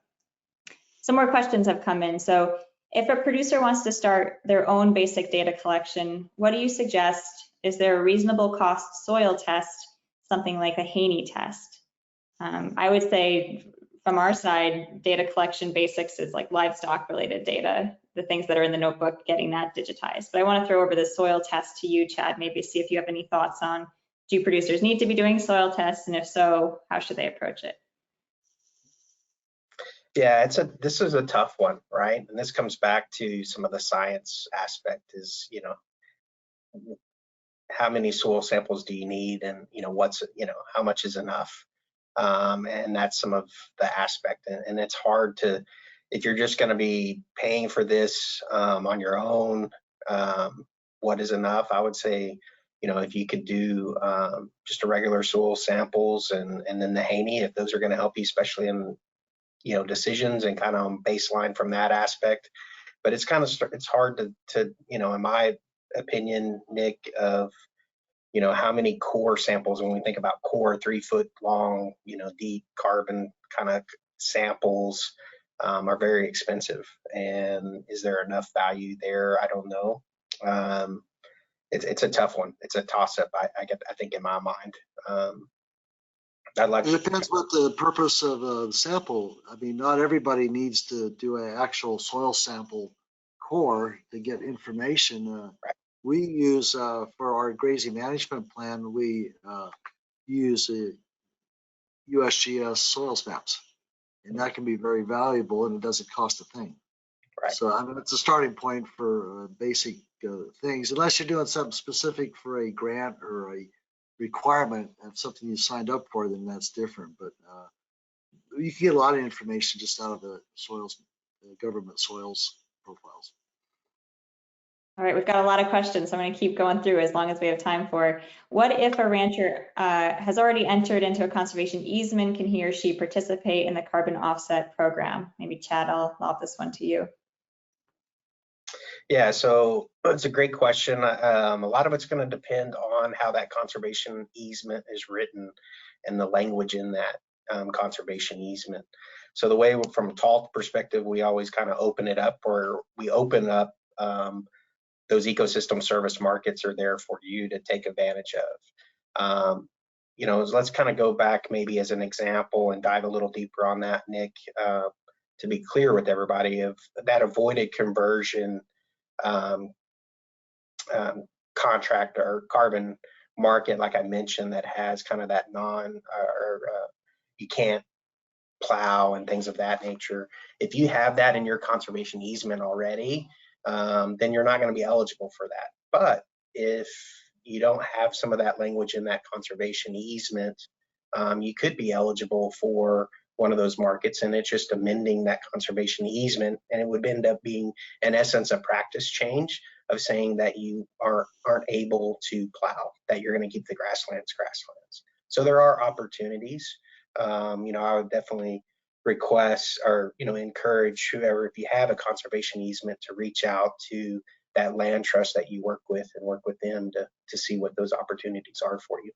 Some more questions have come in. So if a producer wants to start their own basic data collection, what do you suggest? Is there a reasonable cost soil test, something like a Haney test? I would say from our side, data collection basics is like livestock related data, the things that are in the notebook, getting that digitized. But I want to throw over the soil test to you, Chad, maybe see if you have any thoughts on, do producers need to be doing soil tests? And if so, how should they approach it? Yeah, this is a tough one, right? And this comes back to some of the science aspect is, how many soil samples do you need, and how much is enough? And that's some of the aspect, and it's hard to, if you're just going to be paying for this on your own, what is enough? I would say, you know, if you could do just a regular soil samples and then the Haney, if those are going to help you, especially in, you know, decisions and kind of baseline from that aspect. But it's kind of, it's hard to, you know, in my opinion, Nick, of, you know, how many core samples, when we think about core 3 foot long, you know, deep carbon kind of samples are very expensive. And is there enough value there? I don't know. It's a tough one. It's a toss up. I think in my mind. I'd like. It depends what the purpose of a sample. I mean, not everybody needs to do an actual soil sample core to get information. Right. We use for our grazing management plan, we use USGS soil maps, and that can be very valuable, and it doesn't cost a thing. Right. So I mean, it's a starting point for basic things, unless you're doing something specific for a grant or a requirement of something you signed up for, then that's different. But you can get a lot of information just out of the soils, government soils profiles. All right, we've got a lot of questions, so I'm going to keep going through as long as we have time for. What if a rancher has already entered into a conservation easement? Can he or she participate in the carbon offset program? Maybe Chad, I'll lob this one to you. Yeah, so it's a great question. A lot of it's going to depend on how that conservation easement is written and the language in that conservation easement. So the way from a TALT perspective, we always kind of open it up, or we open up those ecosystem service markets are there for you to take advantage of. You know, let's kind of go back maybe as an example and dive a little deeper on that, Nick, to be clear with everybody of that avoided conversion contract or carbon market, like I mentioned, that has kind of that you can't plow and things of that nature. If you have that in your conservation easement already, then you're not going to be eligible for that. But if you don't have some of that language in that conservation easement, you could be eligible for one of those markets, and it's just amending that conservation easement, and it would end up being, in essence, a practice change of saying that you aren't able to plow, that you're going to keep the grasslands. So there are opportunities. You know, I would definitely request or, you know, encourage whoever, if you have a conservation easement, to reach out to that land trust that you work with and work with them to see what those opportunities are for you.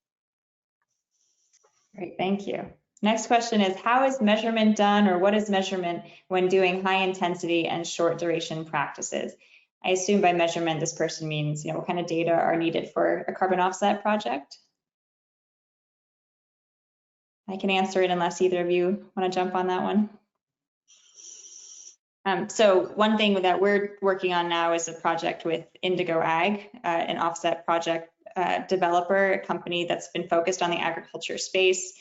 Great, thank you. Next question is, how is measurement done, or what is measurement when doing high intensity and short duration practices? I assume by measurement, this person means, you know, what kind of data are needed for a carbon offset project? I can answer it unless either of you want to jump on that one. So one thing that we're working on now is a project with Indigo Ag, an offset project developer, a company that's been focused on the agriculture space.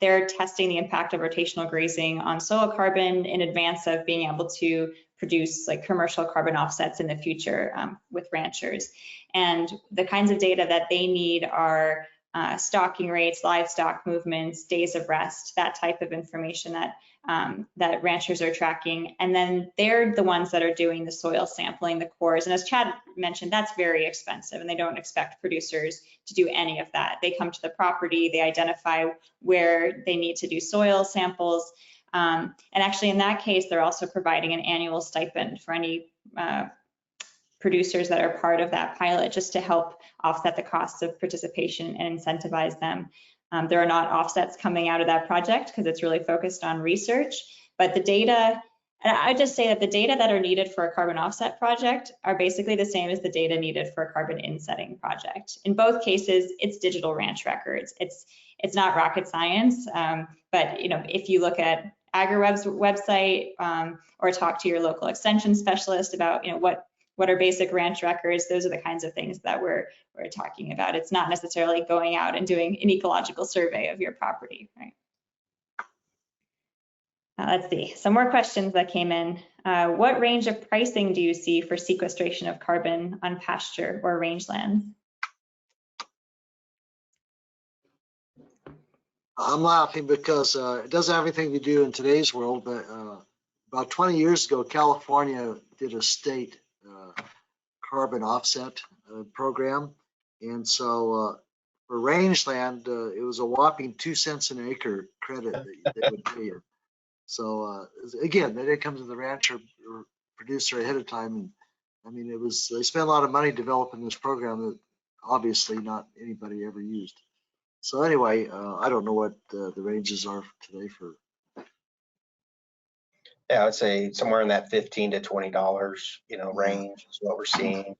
They're testing the impact of rotational grazing on soil carbon in advance of being able to produce like commercial carbon offsets in the future with ranchers. And the kinds of data that they need are stocking rates, livestock movements, days of rest, that type of information that that ranchers are tracking. And then they're the ones that are doing the soil sampling, the cores. And as Chad mentioned, that's very expensive, and they don't expect producers to do any of that. They come to the property, they identify where they need to do soil samples. And actually in that case, they're also providing an annual stipend for any producers that are part of that pilot, just to help offset the costs of participation and incentivize them. There are not offsets coming out of that project because it's really focused on research, but the data, and I just say that the data that are needed for a carbon offset project are basically the same as the data needed for a carbon insetting project. In both cases, it's digital ranch records. It's not rocket science, but you know, if you look at AgriWebb's website or talk to your local extension specialist about, you know, what are basic ranch records, those are the kinds of things that we're talking about. It's not necessarily going out and doing an ecological survey of your property, right? Let's see, some more questions that came in. What range of pricing do you see for sequestration of carbon on pasture or rangelands? I'm laughing because it doesn't have anything to do in today's world, but about 20 years ago, California did a state carbon offset program. And so for rangeland, it was a whopping 2 cents an acre credit that they would pay you. So again, that didn't come to the rancher or producer ahead of time. And I mean, they spent a lot of money developing this program that obviously not anybody ever used. So anyway, I don't know what the ranges are today for. Yeah, I would say somewhere in that $15 to $20, range is what we're seeing.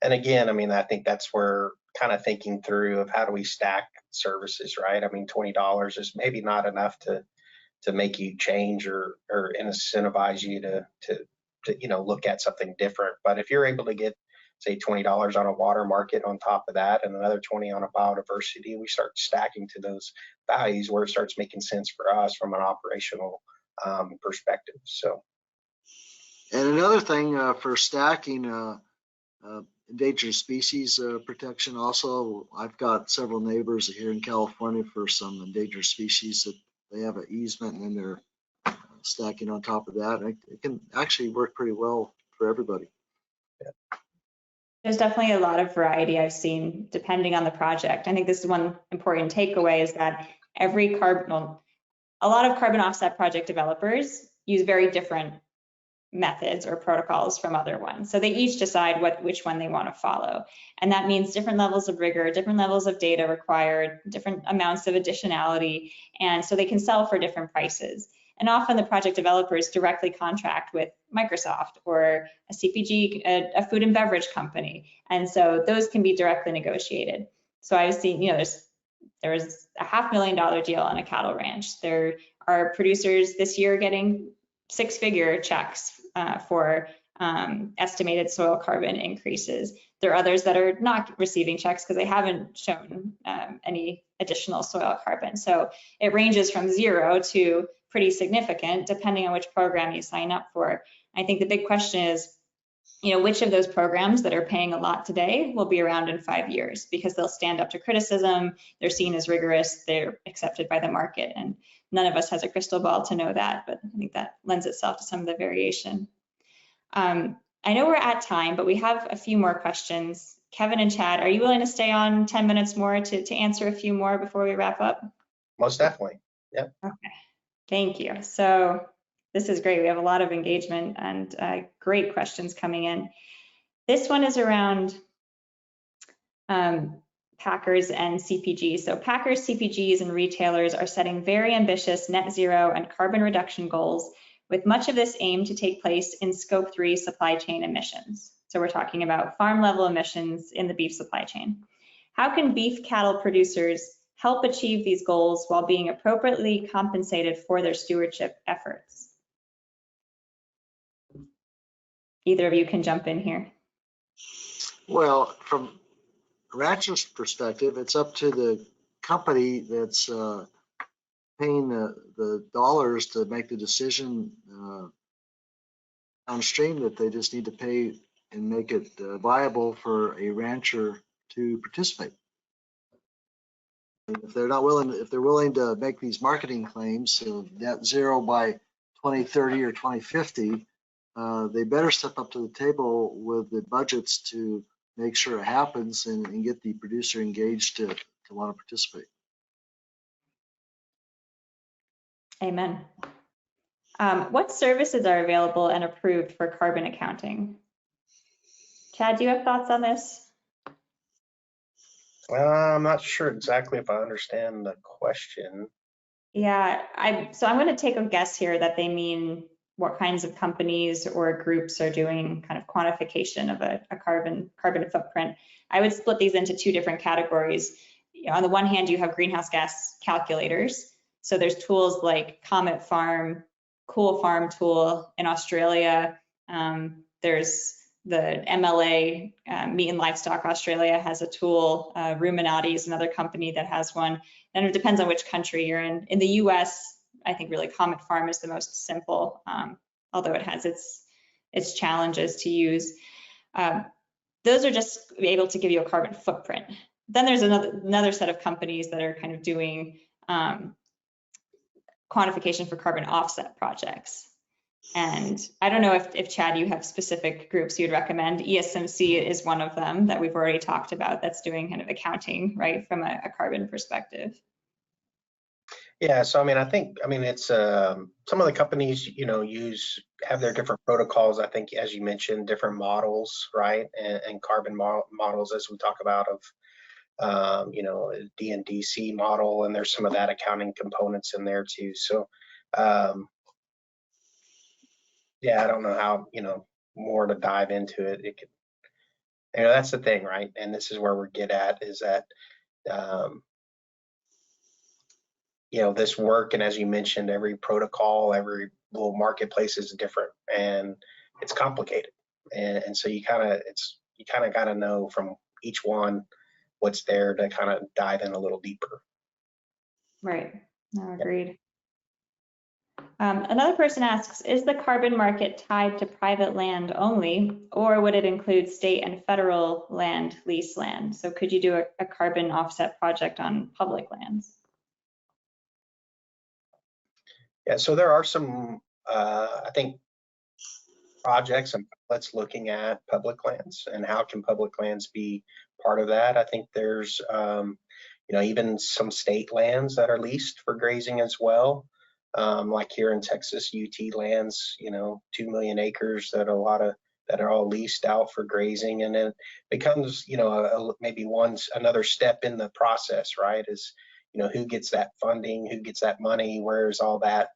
And again, I mean, I think that's where kind of thinking through of how do we stack services, right? I mean, $20 is maybe not enough to make you change or incentivize you to look at something different. But if you're able to get, say, $20 on a water market on top of that and another 20 on a biodiversity, we start stacking to those values where it starts making sense for us from an operational perspective. So, and another thing for stacking, endangered species protection. Also, I've got several neighbors here in California for some endangered species that they have an easement and then they're stacking on top of that. And it can actually work pretty well for everybody. Yeah. There's definitely a lot of variety I've seen depending on the project. I think this is one important takeaway is that a lot of carbon offset project developers use very different methods or protocols from other ones. So they each decide which one they want to follow. And that means different levels of rigor, different levels of data required, different amounts of additionality. And so they can sell for different prices. And often the project developers directly contract with Microsoft or a CPG, a food and beverage company. And so those can be directly negotiated. So I've seen, there was a $500,000 deal on a cattle ranch. There are producers this year getting 6-figure checks for estimated soil carbon increases. There are others that are not receiving checks because they haven't shown any additional soil carbon. So it ranges from 0 to pretty significant depending on which program you sign up for. I think the big question is, which of those programs that are paying a lot today will be around in 5 years because they'll stand up to criticism, they're seen as rigorous, they're accepted by the market, and none of us has a crystal ball to know that, but I think that lends itself to some of the variation. I know we're at time, but we have a few more questions. Kevin and Chad, are you willing to stay on 10 minutes more to answer a few more before we wrap up? Most definitely, yeah. Okay, thank you. So this is great. We have a lot of engagement and great questions coming in. This one is around packers and CPGs. So packers, CPGs, and retailers are setting very ambitious net zero and carbon reduction goals, with much of this aim to take place in scope 3 supply chain emissions. So we're talking about farm level emissions in the beef supply chain. How can beef cattle producers help achieve these goals while being appropriately compensated for their stewardship efforts? Either of you can jump in here. Well, from a rancher's perspective, it's up to the company that's paying the dollars to make the decision downstream that they just need to pay and make it viable for a rancher to participate. And if they're willing to make these marketing claims of net zero by 2030 or 2050, they better step up to the table with the budgets to make sure it happens and get the producer engaged to want to participate. Amen. What services are available and approved for carbon accounting? Chad, do you have thoughts on this? I'm not sure exactly if I understand the question. Yeah, so I'm going to take a guess here that they mean what kinds of companies or groups are doing kind of quantification of a carbon footprint. I would split these into 2 different categories. On the one hand, you have greenhouse gas calculators. So there's tools like Comet Farm, Cool Farm tool in Australia. There's the MLA, Meat and Livestock Australia has a tool. Ruminati is another company that has one. And it depends on which country you're in. In the US, I think really Comet Farm is the most simple, although it has its challenges to use. Those are just able to give you a carbon footprint. Then there's another set of companies that are kind of doing quantification for carbon offset projects. And I don't know if Chad, you have specific groups you'd recommend. ESMC is one of them that we've already talked about that's doing kind of accounting, right, from a carbon perspective. Yeah, so I mean it's some of the companies, have their different protocols. I think, as you mentioned, different models, right, and carbon models, as we talk about, of D&DC model, and there's some of that accounting components in there too. So yeah, I don't know how more to dive into it. It could, that's the thing, right? And this is where we get at, is that this work, and as you mentioned, every protocol, every little marketplace is different, and it's complicated. And so you kind of got to know from each one what's there to kind of dive in a little deeper. Right. No, agreed. Another person asks, is the carbon market tied to private land only, or would it include state and federal land, lease land? So could you do a carbon offset project on public lands? Yeah, so there are some, I think, projects and pilots looking at public lands and how can public lands be part of that. I think there's, even some state lands that are leased for grazing as well. Like here in Texas, UT lands, 2 million acres that are all leased out for grazing, and then it becomes, maybe another step in the process, right? Is who gets that funding, who gets that money, where's all that,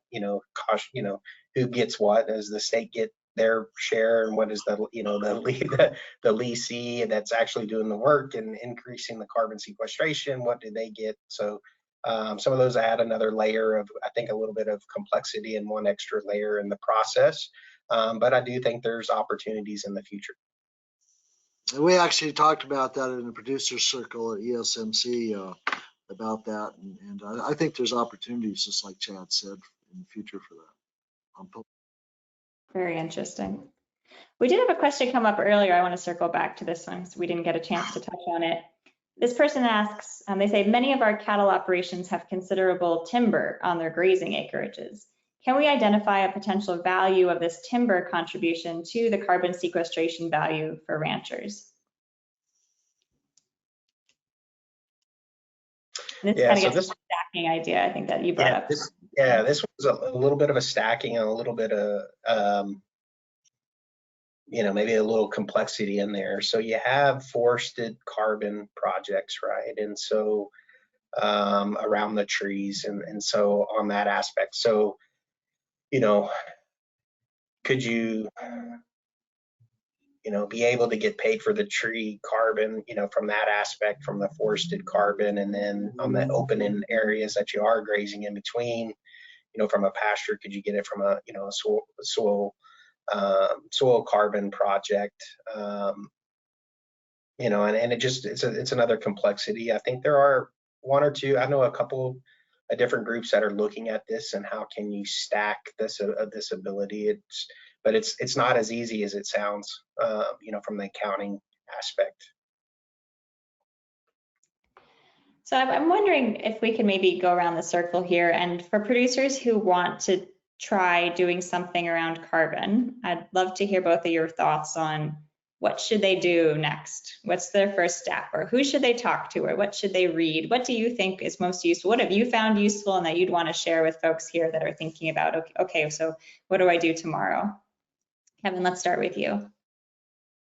cost, who gets what? Does the state get their share, and what is the leasee that's actually doing the work and increasing the carbon sequestration? What do they get? So some of those add another layer of, I think, a little bit of complexity and one extra layer in the process. But I do think there's opportunities in the future. We actually talked about that in the producer circle at ESMC about that, and I think there's opportunities, just like Chad said, in the future for that. Very interesting. We did have a question come up earlier. I want to circle back to this one, so we didn't get a chance to touch on it. This person asks, they say, many of our cattle operations have considerable timber on their grazing acreages. Can we identify a potential value of this timber contribution to the carbon sequestration value for ranchers? This kind of gets a stacking idea, I think, that you brought up. This was a little bit of a stacking and a little bit of, maybe a little complexity in there. So you have forested carbon projects, right? And so around the trees, and so on that aspect. So, could you, be able to get paid for the tree carbon, from that aspect, from the forested carbon, and then on the open areas that you are grazing in between, from a pasture, could you get it from a, soil carbon project? And it's another complexity. I think there are one or two, I know a couple of different groups that are looking at this and how can you stack this ability. But it's not as easy as it sounds, from the accounting aspect. So I'm wondering if we could maybe go around the circle here, and for producers who want to try doing something around carbon, I'd love to hear both of your thoughts on what should they do next? What's their first step, or who should they talk to, or what should they read? What do you think is most useful? What have you found useful and that you'd want to share with folks here that are thinking about, okay, so what do I do tomorrow? Kevin, let's start with you.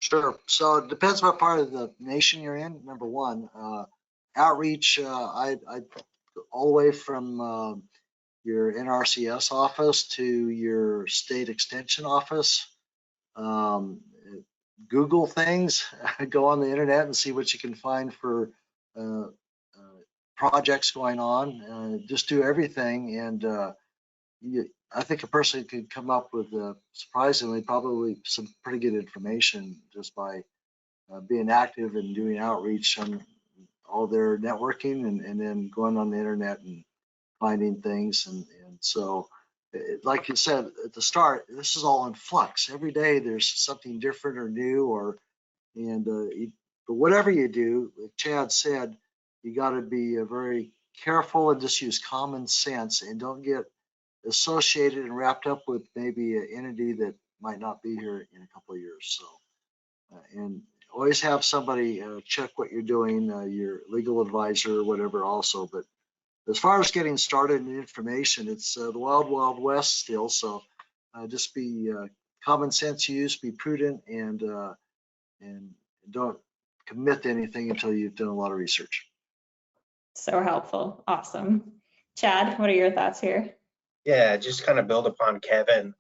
Sure. So it depends what part of the nation you're in. Number one, outreach, I all the way from your NRCS office to your state extension office. Google things, go on the internet and see what you can find for projects going on. Just do everything, and I think a person could come up with surprisingly probably some pretty good information just by being active and doing outreach on all their networking, and then going on the internet and finding things. And so, like you said at the start, this is all in flux. Every day there's something different or new, but whatever you do, like Chad said, you got to be very careful and just use common sense, and don't get associated and wrapped up with maybe an entity that might not be here in a couple of years. So, and always have somebody check what you're doing, your legal advisor or whatever also. But as far as getting started in information, it's the wild, wild west still. So just be common sense use, be prudent, and don't commit to anything until you've done a lot of research. So helpful. Awesome. Chad, what are your thoughts here? Yeah, just kind of build upon Kevin.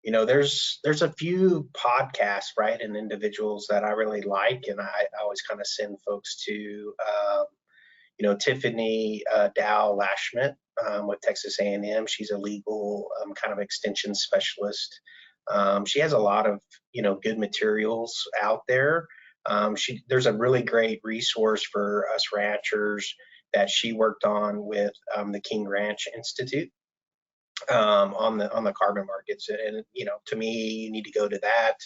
You know, there's a few podcasts, right, and individuals that I really like, and I always kind of send folks to, you know, Tiffany Dow Lashmet with Texas A&M. She's a legal kind of extension specialist. She has a lot of, you know, good materials out there. There's a really great resource for us ranchers that she worked on with the King Ranch Institute on the carbon markets. And you know, to me, you need to go to that.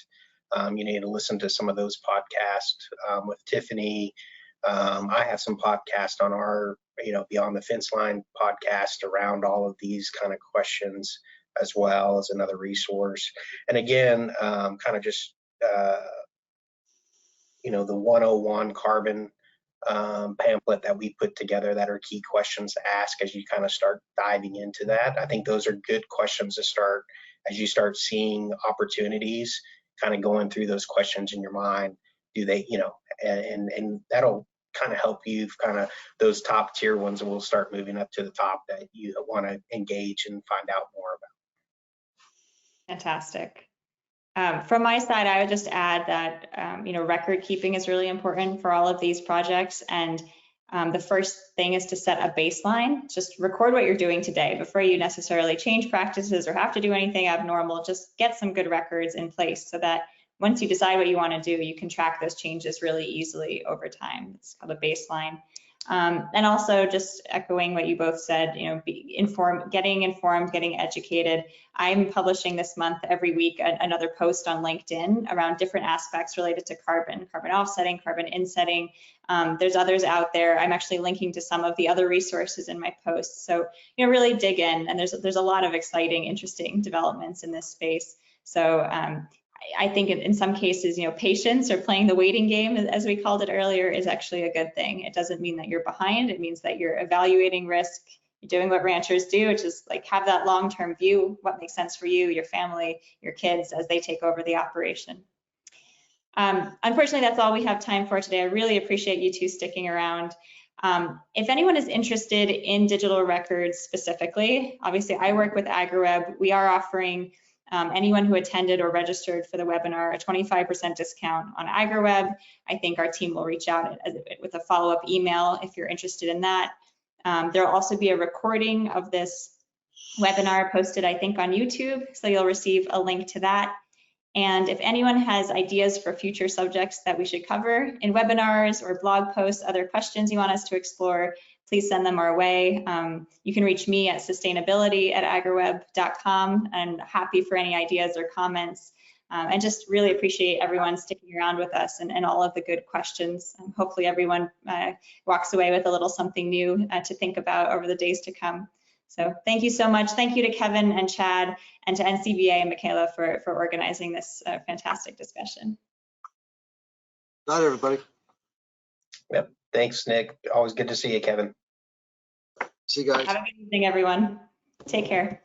You need to listen to some of those podcasts with Tiffany. I have some podcasts on our, you know, Beyond the Fence Line podcast around all of these kind of questions, as well as another resource. And again, kind of just you know, the 101 carbon pamphlet that we put together that are key questions to ask as you kind of start diving into that. I think those are good questions to start as you start seeing opportunities, kind of going through those questions in your mind. Do they, you know, and that'll kind of help you kind of those top tier ones, and we'll start moving up to the top that you want to engage and find out more about. Fantastic. From my side, I would just add that, you know, record keeping is really important for all of these projects. And the first thing is to set a baseline. Just record what you're doing today before you necessarily change practices or have to do anything abnormal. Just get some good records in place so that once you decide what you want to do, you can track those changes really easily over time. It's called a baseline. And also just echoing what you both said, you know, getting informed, getting educated. I'm publishing this month every week another post on LinkedIn around different aspects related to carbon offsetting, carbon insetting. There's others out there. I'm actually linking to some of the other resources in my posts. So, you know, really dig in, and there's a lot of exciting, interesting developments in this space. So I think in some cases, you know, patience or playing the waiting game, as we called it earlier, is actually a good thing. It doesn't mean that you're behind. It means that you're evaluating risk, you're doing what ranchers do, which is like have that long-term view, what makes sense for you, your family, your kids as they take over the operation. Unfortunately, that's all we have time for today. I really appreciate you two sticking around. If anyone is interested in digital records specifically, obviously I work with AgriWebb. We are offering anyone who attended or registered for the webinar a 25% discount on AgriWebb. I think our team will reach out with a follow-up email if you're interested in that. There'll also be a recording of this webinar posted, I think, on YouTube, so you'll receive a link to that. And if anyone has ideas for future subjects that we should cover in webinars or blog posts, other questions you want us to explore, please send them our way. You can reach me at sustainability@agriwebb.com, and happy for any ideas or comments. And just really appreciate everyone sticking around with us and all of the good questions. Hopefully everyone walks away with a little something new to think about over the days to come. So thank you so much. Thank you to Kevin and Chad and to NCBA and Michaela for organizing this fantastic discussion. Bye, everybody. Yep. Thanks, Nick. Always good to see you, Kevin. See you guys. Have a good evening, everyone. Take care.